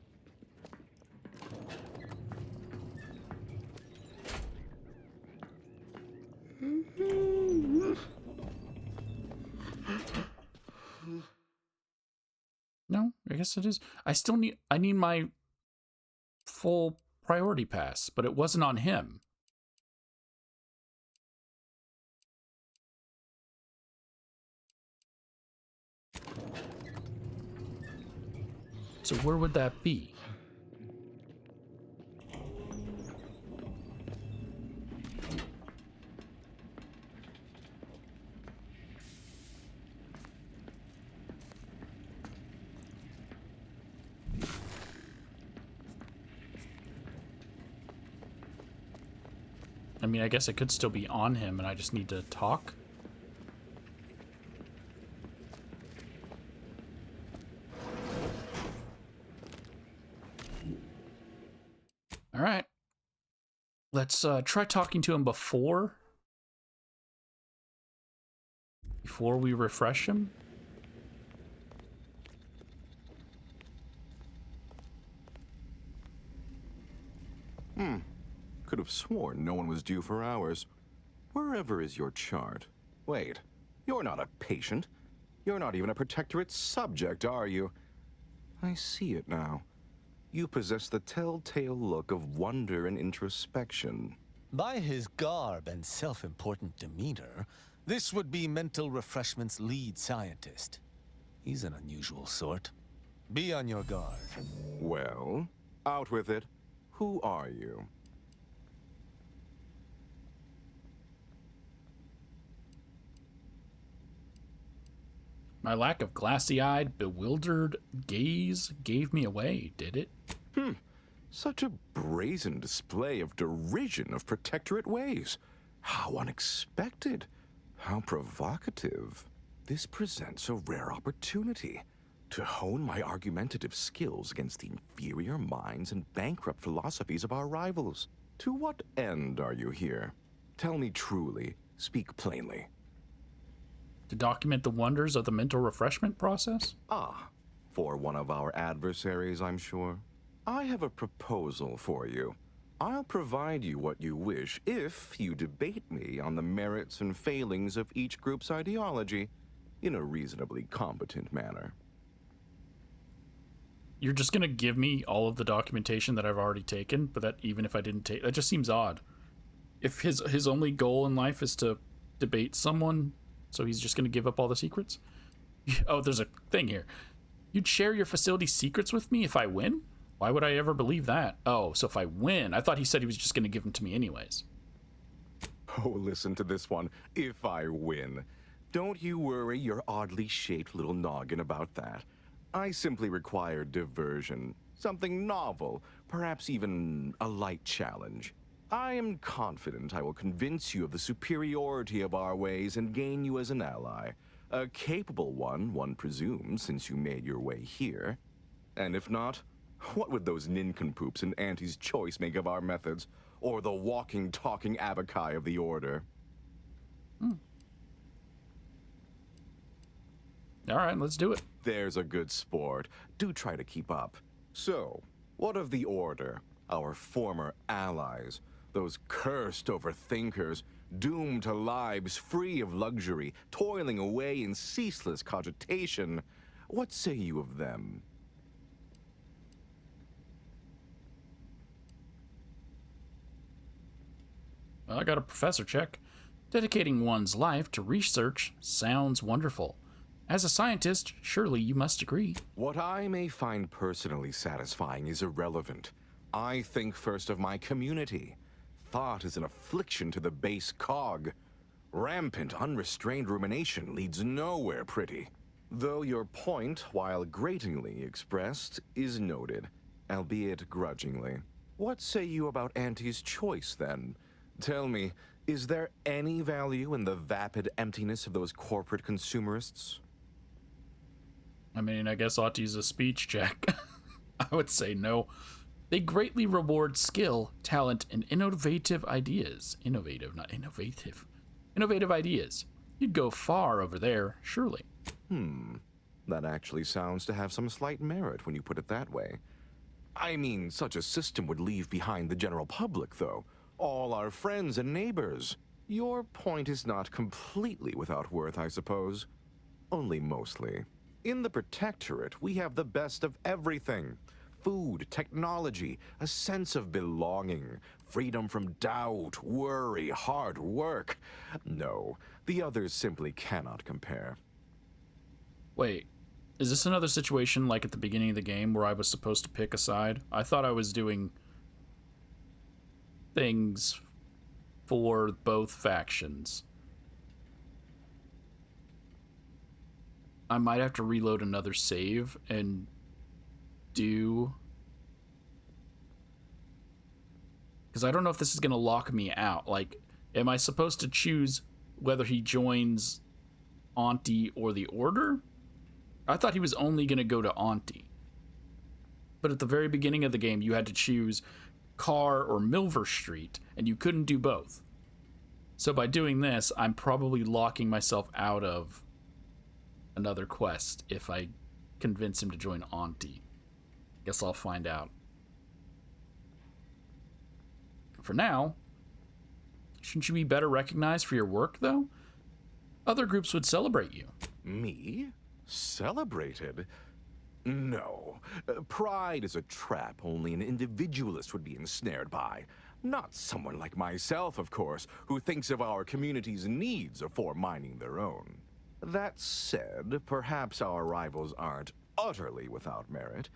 No, I guess it is. I need my full priority pass, but it wasn't on him. So where would that be? I mean, I guess it could still be on him and I just need to talk. All right. Let's try talking to him before we refresh him. Could have sworn no one was due for hours. Wherever is your chart? Wait, you're not a patient. You're not even a protectorate subject, are you? I see it now. You possess the telltale look of wonder and introspection. By his garb and self-important demeanor, this would be Mental Refreshment's lead scientist. He's an unusual sort. Be on your guard. Well, out with it. Who are you? My lack of glassy-eyed, bewildered gaze gave me away, did it? Such a brazen display of derision of protectorate ways. How unexpected. How provocative. This presents a rare opportunity to hone my argumentative skills against the inferior minds and bankrupt philosophies of our rivals. To what end are you here? Tell me truly. Speak plainly. To document the wonders of the mental refreshment process? Ah, for one of our adversaries, I'm sure. I have a proposal for you. I'll provide you what you wish if you debate me on the merits and failings of each group's ideology in a reasonably competent manner. You're just gonna give me all of the documentation that I've already taken, but that even if I didn't take, that just seems odd. If his only goal in life is to debate someone, so he's just gonna give up all the secrets? Oh, there's a thing here. You'd share your facility secrets with me if I win? Why would I ever believe that? Oh, so if I win, I thought he said he was just gonna give them to me anyways. Oh, listen to this one. If I win. Don't you worry your oddly shaped little noggin about that. I simply require diversion. Something novel, perhaps even a light challenge. I am confident I will convince you of the superiority of our ways and gain you as an ally. A capable one presumes, since you made your way here. And if not, what would those nincompoops in Auntie's Choice make of our methods? Or the walking, talking abakai of the Order? All right, let's do it. There's a good sport. Do try to keep up. So, what of the Order? Our former allies? Those cursed overthinkers, doomed to lives free of luxury, toiling away in ceaseless cogitation. What say you of them? Well, I got a professor check. Dedicating one's life to research sounds wonderful. As a scientist, surely you must agree. What I may find personally satisfying is irrelevant. I think first of my community. Thought is an affliction to the base cog. Rampant, unrestrained rumination leads nowhere pretty. Though your point, while gratingly expressed, is noted, albeit grudgingly. What say you about Auntie's Choice, then? Tell me, is there any value in the vapid emptiness of those corporate consumerists? I mean, I guess ought to use a speech check. I would say no. They greatly reward skill, talent, and innovative ideas. Innovative, not innovative. Innovative ideas. You'd go far over there, surely. That actually sounds to have some slight merit when you put it that way. I mean, such a system would leave behind the general public, though. All our friends and neighbors. Your point is not completely without worth, I suppose. Only mostly. In the Protectorate, we have the best of everything. Food, technology, a sense of belonging, freedom from doubt, worry, hard work. No, the others simply cannot compare. Wait, is this another situation like at the beginning of the game where I was supposed to pick a side? I thought I was doing things for both factions. I might have to reload another save and do... Because I don't know if this is going to lock me out. Like, am I supposed to choose whether he joins Auntie or the Order? I thought he was only going to go to Auntie. But at the very beginning of the game, you had to choose Carr or Milver Street, and you couldn't do both. So by doing this, I'm probably locking myself out of another quest if I convince him to join Auntie. Guess I'll find out. For now, shouldn't you be better recognized for your work, though? Other groups would celebrate you. Me? Celebrated? No. Pride is a trap only an individualist would be ensnared by. Not someone like myself, of course, who thinks of our community's needs afore minding their own. That said, perhaps our rivals aren't utterly without merit.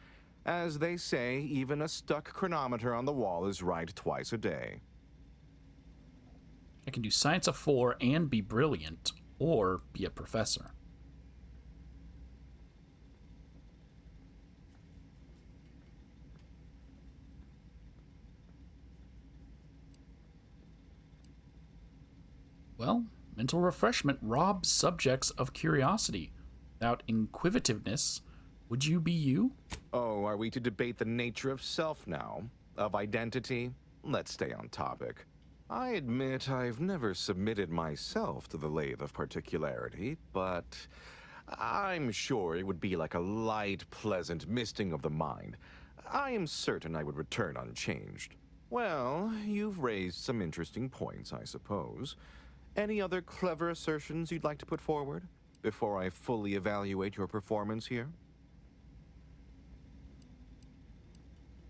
As they say, even a stuck chronometer on the wall is right twice a day. I can do science of 4 and be brilliant, or be a professor. Well, mental refreshment robs subjects of curiosity. Without inquisitiveness, would you be you? Oh, are we to debate the nature of self now? Of identity? Let's stay on topic. I admit I've never submitted myself to the lathe of particularity, but I'm sure it would be like a light, pleasant misting of the mind. I am certain I would return unchanged. Well, you've raised some interesting points, I suppose. Any other clever assertions you'd like to put forward before I fully evaluate your performance here?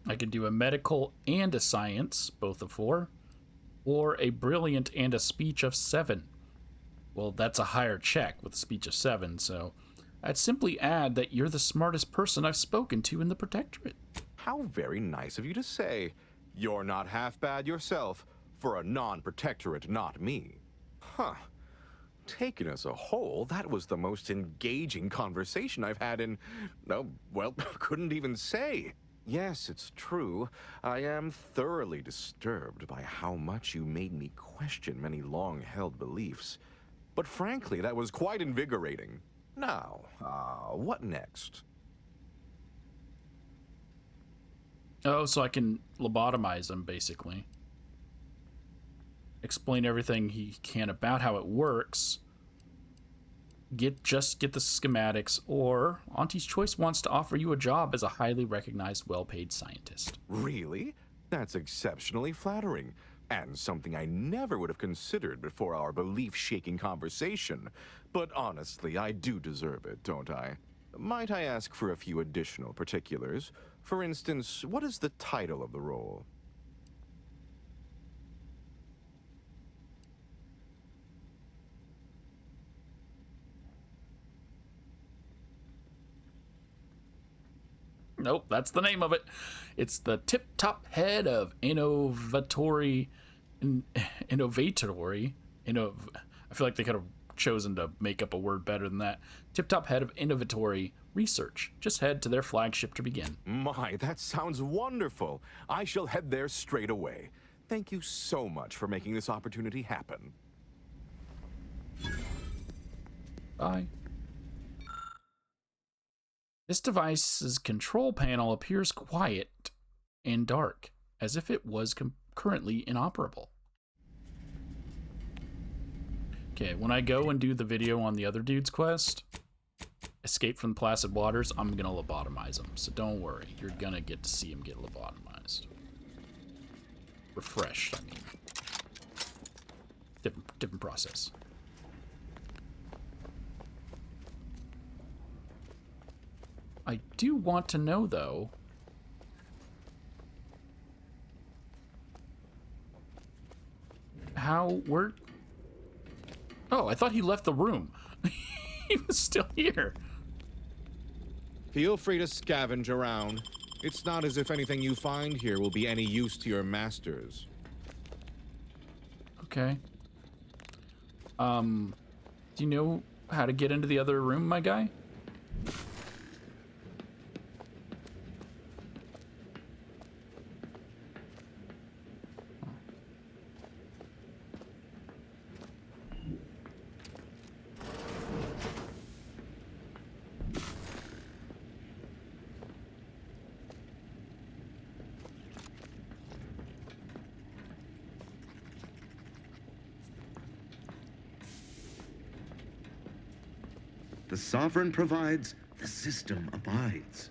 I can do a medical and a science, both of 4, or a brilliant and a speech of 7. Well, that's a higher check with a speech of 7, so I'd simply add that you're the smartest person I've spoken to in the Protectorate. How very nice of you to say. You're not half bad yourself, for a non-protectorate not me. Huh. Taken as a whole, that was the most engaging conversation I've had in... oh, well, couldn't even say. Yes, it's true. I am thoroughly disturbed by how much you made me question many long-held beliefs. But frankly, that was quite invigorating. Now, what next? Oh, so I can lobotomize him, basically. Explain everything he can about how it works. Just get the schematics, or Auntie's Choice wants to offer you a job as a highly recognized, well-paid scientist. Really? That's exceptionally flattering, and something I never would have considered before our belief-shaking conversation. But honestly, I do deserve it, don't I? Might I ask for a few additional particulars? For instance, what is the title of the role? Nope, that's the name of it. It's the tip-top head of I feel like they could have chosen to make up a word better than that. Tip-top head of innovatory research. Just head to their flagship to begin. My, that sounds wonderful. I shall head there straight away. Thank you so much for making this opportunity happen. Bye. This device's control panel appears quiet and dark, as if it was currently inoperable. Okay, when I go and do the video on the other dude's quest, Escape from the Placid Waters, I'm gonna lobotomize him, so don't worry. You're gonna get to see him get lobotomized. Refreshed, I mean. Different process. I do want to know, though, how we're... Oh, I thought he left the room. He was still here. Feel free to scavenge around. It's not as if anything you find here will be any use to your masters. Okay. Do you know how to get into the other room, my guy? The sovereign provides, the system abides.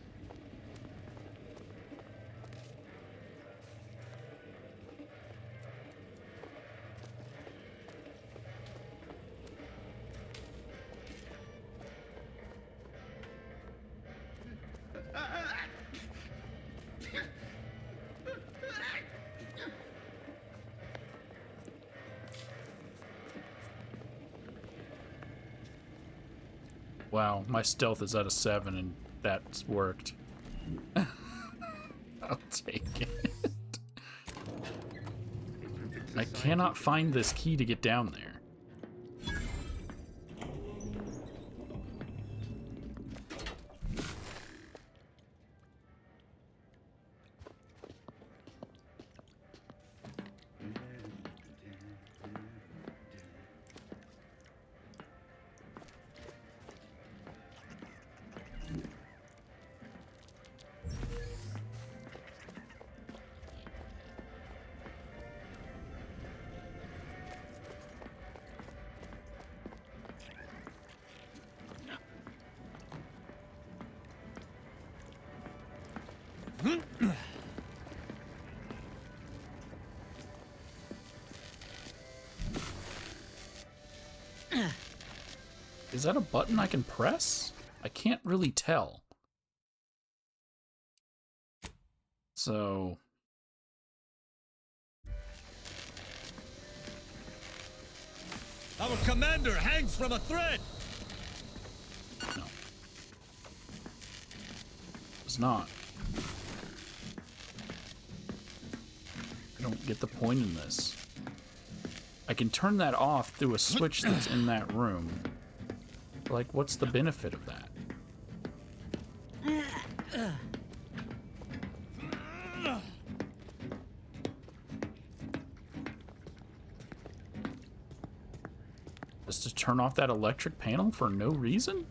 Wow, my stealth is at a 7 and that's worked. I'll take it. I cannot find this key to get down there. Is that a button I can press? I can't really tell. So... Our commander hangs from a thread! No. It's not. I don't get the point in this. I can turn that off through a switch that's in that room. Like, what's the benefit of that? Just to turn off that electric panel for no reason?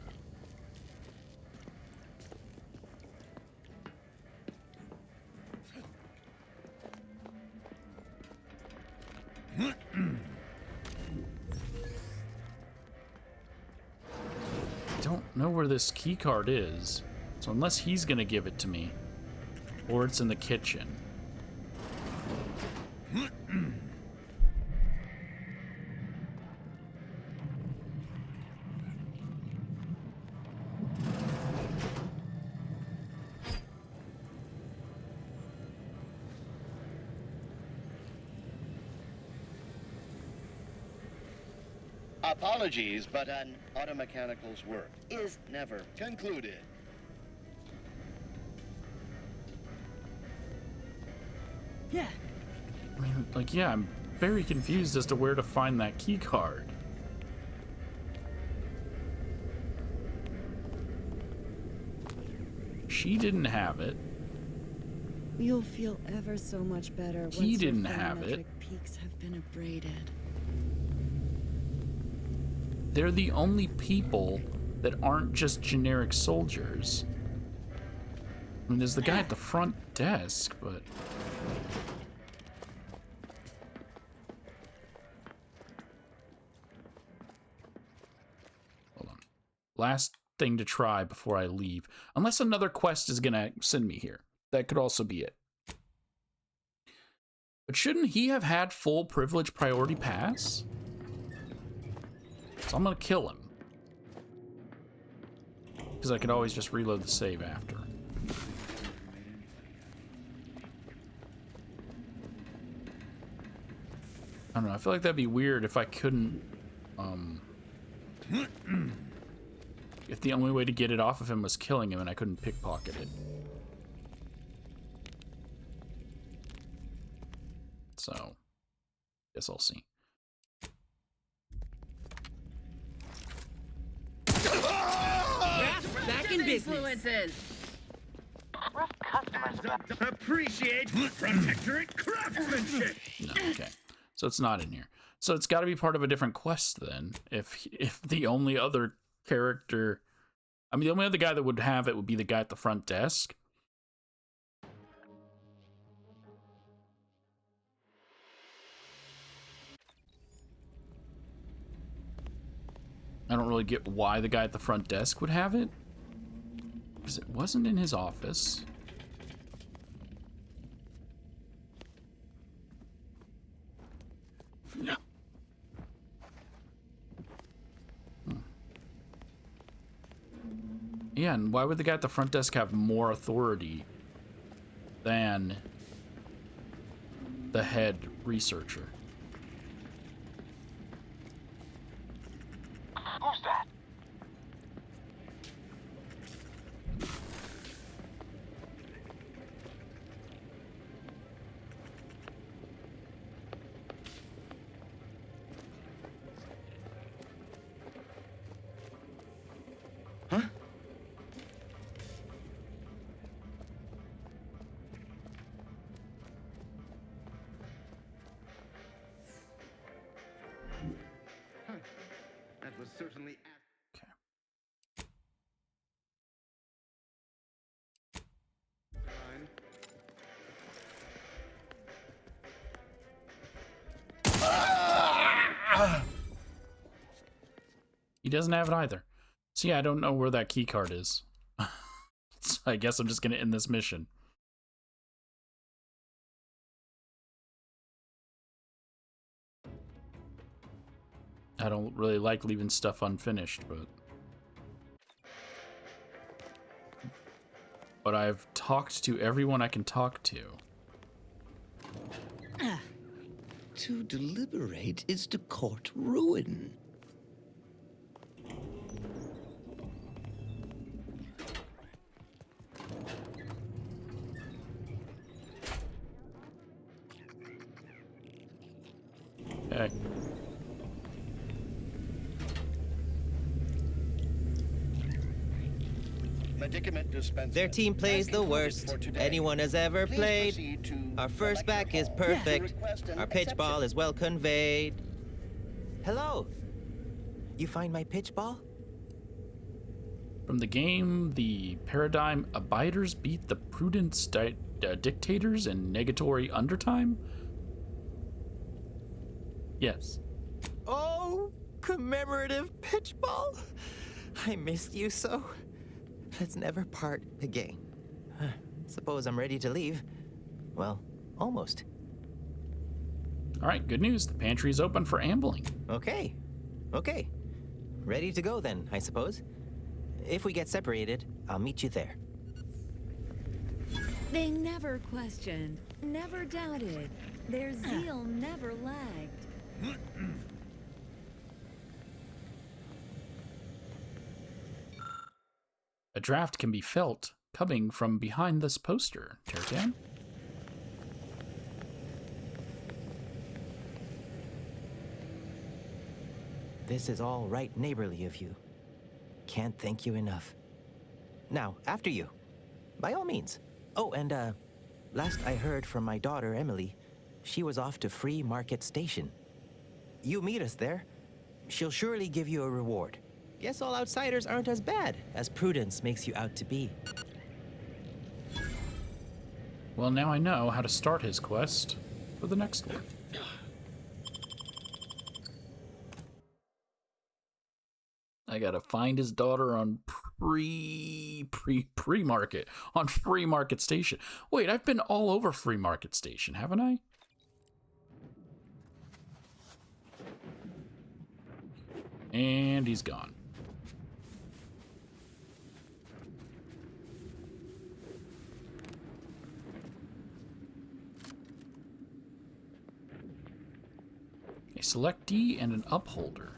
I don't know where this key card is, so unless he's gonna give it to me, or it's in the kitchen. Apologies, but an automechanical's work is never concluded. Yeah. I mean, like, yeah, I'm very confused as to where to find that key card. She didn't have it. You'll feel ever so much better once He your didn't have photometric it. peaks have been abraded. They're the only people that aren't just generic soldiers. I mean, there's the guy at the front desk, but... Hold on. Last thing to try before I leave. Unless another quest is gonna send me here. That could also be it. But shouldn't he have had full privilege priority pass? So I'm gonna kill him. Because I could always just reload the save after. I don't know, I feel like that'd be weird if I couldn't, if the only way to get it off of him was killing him and I couldn't pickpocket it. So, guess I'll see. Back in business. Appreciate protectorate craftsmanship. No, okay. So it's not in here. So it's got to be part of a different quest then. If the only other character, I mean, the only other guy that would have it would be the guy at the front desk. I don't really get why the guy at the front desk would have it. Because it wasn't in his office. Yeah. Yeah, and why would the guy at the front desk have more authority than the head researcher? Who's that? Huh? That was certainly... Okay. He doesn't have it either. So yeah, I don't know where that key card is. So I guess I'm just gonna end this mission. I don't really like leaving stuff unfinished, but I've talked to everyone I can talk to. To deliberate is to court ruin. Okay. Their team plays the worst anyone has ever played. Our first back is perfect. Our pitch ball is well conveyed. Hello. You find my pitch ball? From the game, the paradigm abiders beat the prudence dictators in negatory undertime? Yes. Oh, commemorative pitch ball. I missed you so. Let's never part again. Suppose I'm ready to leave. Well, almost. All right, good news. The pantry is open for ambling. Okay. Ready to go then, I suppose. If we get separated, I'll meet you there. They never questioned, never doubted. Their zeal never lagged. A draft can be felt coming from behind this poster. Tertan? This is all right neighborly of you. Can't thank you enough. Now, after you. By all means. Oh, and last I heard from my daughter, Emily, she was off to Free Market Station. You meet us there. She'll surely give you a reward. Guess all outsiders aren't as bad as Prudence makes you out to be. Well, now I know how to start his quest for the next one. I gotta find his daughter on pre-market, on Free Market Station. Wait, I've been all over Free Market Station, haven't I? And he's gone. A selectee and an upholder.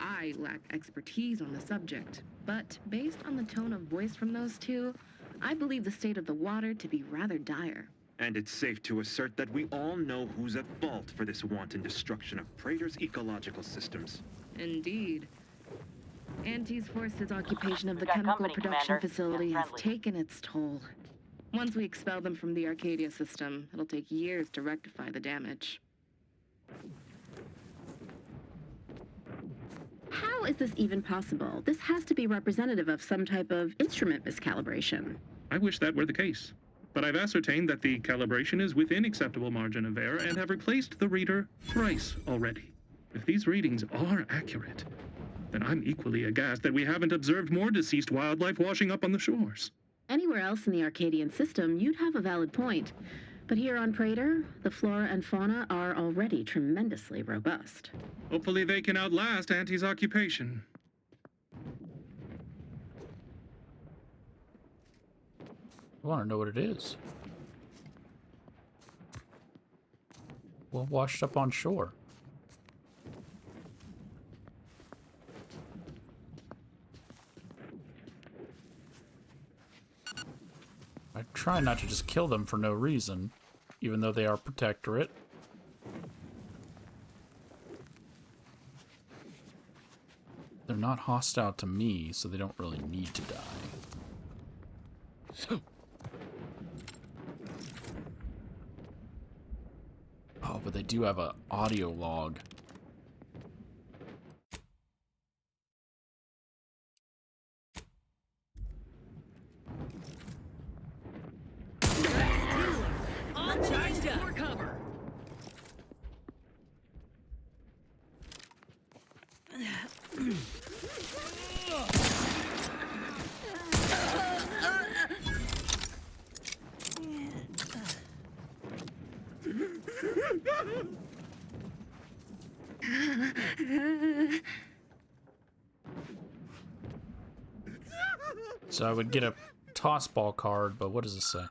I lack expertise on the subject, but based on the tone of voice from those two, I believe the state of the water to be rather dire. And it's safe to assert that we all know who's at fault for this wanton destruction of Praetor's ecological systems. Indeed. Auntie's forced occupation of the chemical production facility has taken its toll. Once we expel them from the Arcadia system, it'll take years to rectify the damage. How is this even possible? This has to be representative of some type of instrument miscalibration. I wish that were the case. But I've ascertained that the calibration is within acceptable margin of error and have replaced the reader thrice already. If these readings are accurate, then I'm equally aghast that we haven't observed more deceased wildlife washing up on the shores. Anywhere else in the Arcadian system, you'd have a valid point. But here on Praetor, the flora and fauna are already tremendously robust. Hopefully they can outlast Auntie's occupation. I want to know what it is. Well, washed up on shore. I try not to just kill them for no reason, even though they are protectorate. They're not hostile to me, so they don't really need to die. Oh, but they do have an audio log. For cover. So I would get a toss ball card, but what does this say?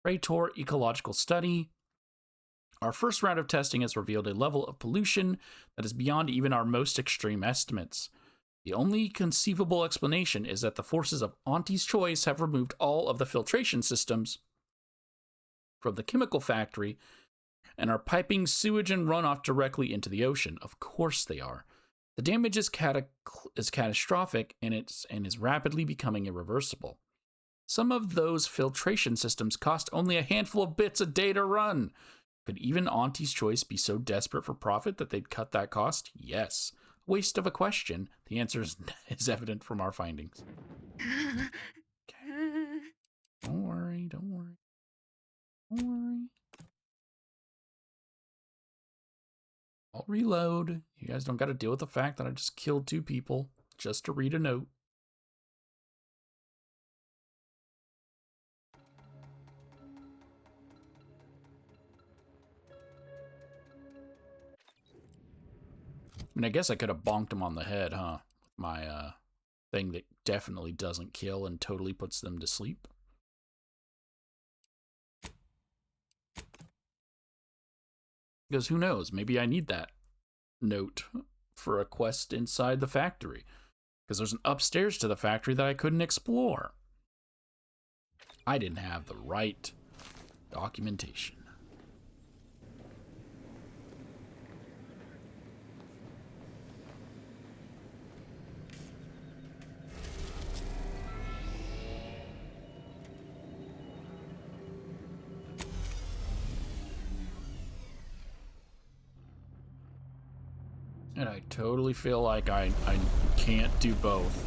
Praetor Ecological Study. Our first round of testing has revealed a level of pollution that is beyond even our most extreme estimates. The only conceivable explanation is that the forces of Auntie's Choice have removed all of the filtration systems from the chemical factory and are piping sewage and runoff directly into the ocean. Of course they are. The damage is catastrophic and is rapidly becoming irreversible. Some of those filtration systems cost only a handful of bits a day to run. Could even Auntie's Choice be so desperate for profit that they'd cut that cost? Yes. Waste of a question. The answer is evident from our findings. Okay. Don't worry. Don't worry. Don't worry. I'll reload. You guys don't got to deal with the fact that I just killed 2 people just to read a note. I mean, I guess I could have bonked him on the head, huh? My thing that definitely doesn't kill and totally puts them to sleep. Because who knows? Maybe I need that note for a quest inside the factory. Because there's an upstairs to the factory that I couldn't explore. I didn't have the right documentation. And I totally feel like I can't do both.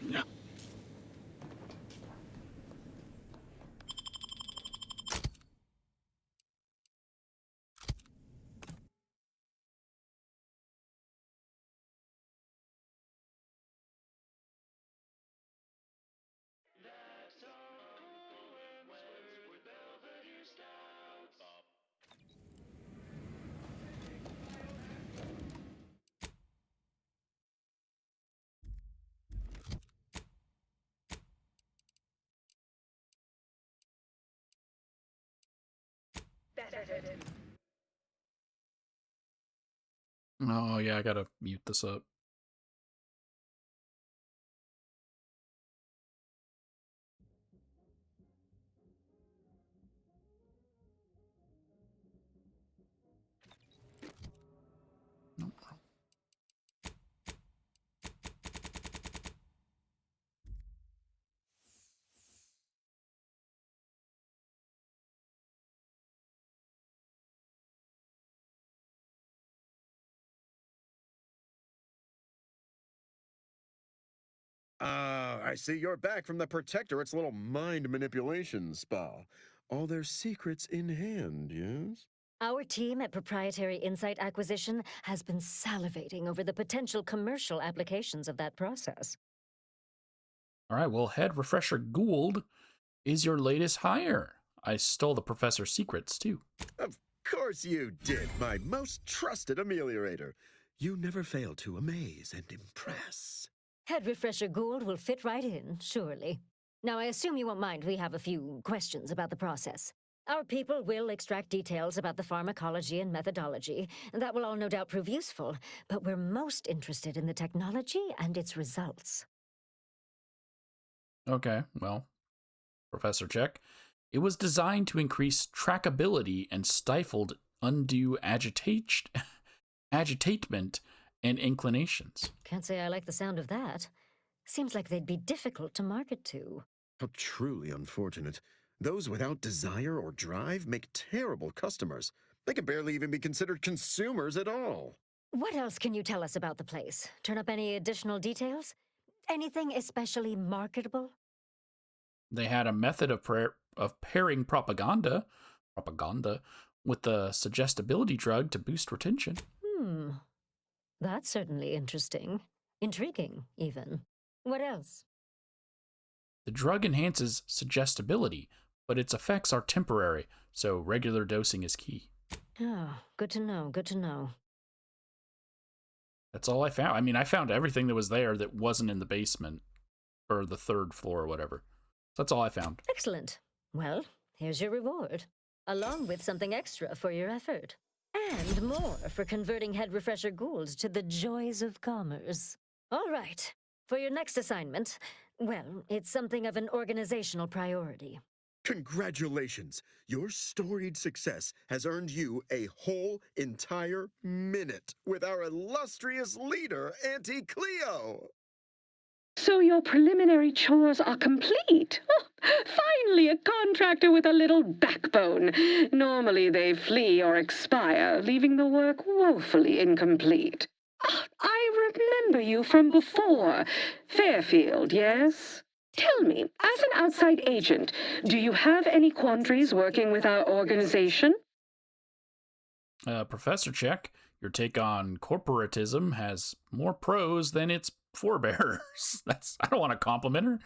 Yeah. Oh, yeah, I gotta mute this up. I see you're back from the Protectorate's little mind manipulation spa. All their secrets in hand, yes? Our team at Proprietary Insight Acquisition has been salivating over the potential commercial applications of that process. All right, well, Head Refresher Gould is your latest hire. I stole the professor's secrets, too. Of course you did, my most trusted ameliorator. You never fail to amaze and impress. Head Refresher Gould will fit right in, surely. Now, I assume you won't mind we have a few questions about the process. Our people will extract details about the pharmacology and methodology, and that will all no doubt prove useful, but we're most interested in the technology and its results. Okay, well, Professor Check. It was designed to increase trackability and stifled undue agitatement and inclinations. Can't say I like the sound of that. Seems like they'd be difficult to market to. How truly unfortunate. Those without desire or drive make terrible customers. They can barely even be considered consumers at all. What else can you tell us about the place? Turn up any additional details? Anything especially marketable? They had a method of pairing propaganda with the suggestibility drug to boost retention. That's certainly interesting. Intriguing, even. What else? The drug enhances suggestibility, but its effects are temporary, so regular dosing is key. Oh, good to know, good to know. That's all I found. I mean, I found everything that was there that wasn't in the basement, or the 3rd floor, or whatever. That's all I found. Excellent. Well, here's your reward, along with something extra for your effort. And more for converting head refresher ghouls to the joys of commerce. All right. For your next assignment, well, it's something of an organizational priority. Congratulations! Your storied success has earned you a whole entire minute with our illustrious leader, Auntie Cleo! So your preliminary chores are complete. Oh, finally, a contractor with a little backbone. Normally they flee or expire, leaving the work woefully incomplete. Ah, I remember you from before. Fairfield, yes? Tell me, as an outside agent, do you have any quandaries working with our organization? Professor Check, your take on corporatism has more pros than its forebears. I don't want to compliment her,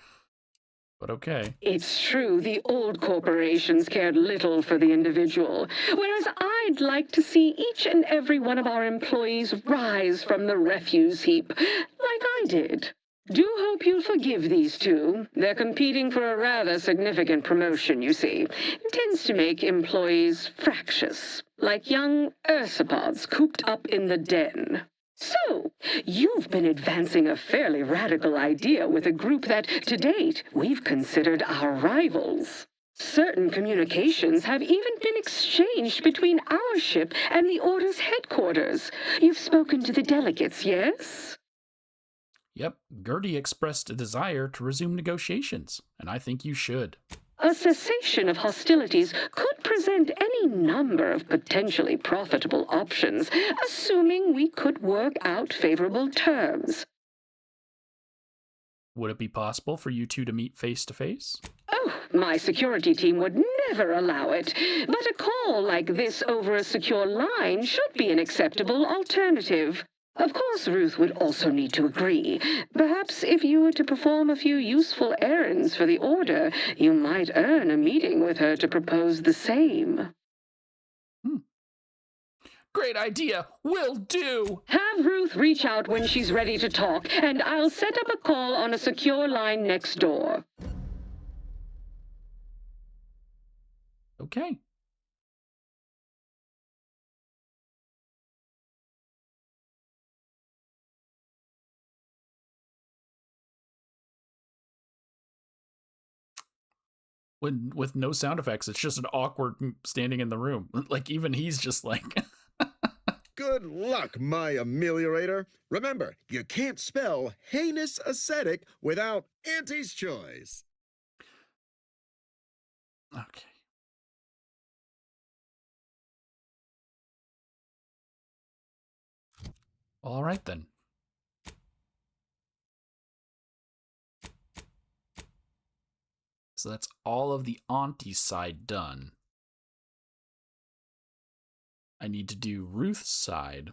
but okay. It's true, the old corporations cared little for the individual, whereas I'd like to see each and every one of our employees rise from the refuse heap, like I did. Do hope you'll forgive these two. They're competing for a rather significant promotion, you see. It tends to make employees fractious, like young ursopods cooped up in the den. So, you've been advancing a fairly radical idea with a group that, to date, we've considered our rivals. Certain communications have even been exchanged between our ship and the Order's headquarters. You've spoken to the delegates, yes? Yep, Gertie expressed a desire to resume negotiations, and I think you should. A cessation of hostilities could present any number of potentially profitable options, assuming we could work out favorable terms. Would it be possible for you two to meet face to face? Oh, my security team would never allow it, but a call like this over a secure line should be an acceptable alternative. Of course, Ruth would also need to agree. Perhaps if you were to perform a few useful errands for the Order, you might earn a meeting with her to propose the same. Great idea! Will do! Have Ruth reach out when she's ready to talk, and I'll set up a call on a secure line next door. Okay. With no sound effects, it's just an awkward standing in the room. Like, even he's just like... Good luck, my ameliorator. Remember, you can't spell heinous ascetic without Auntie's choice. Okay. All right, then. So that's all of the Auntie side done. I need to do Ruth's side.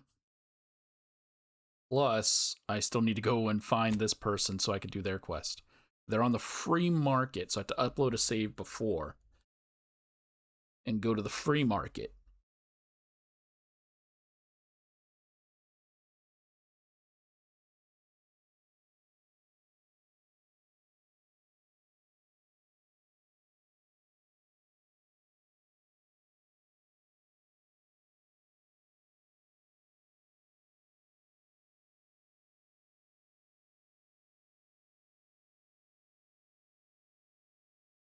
Plus, I still need to go and find this person so I can do their quest. They're on the free market, so I have to upload a save before. And go to the free market.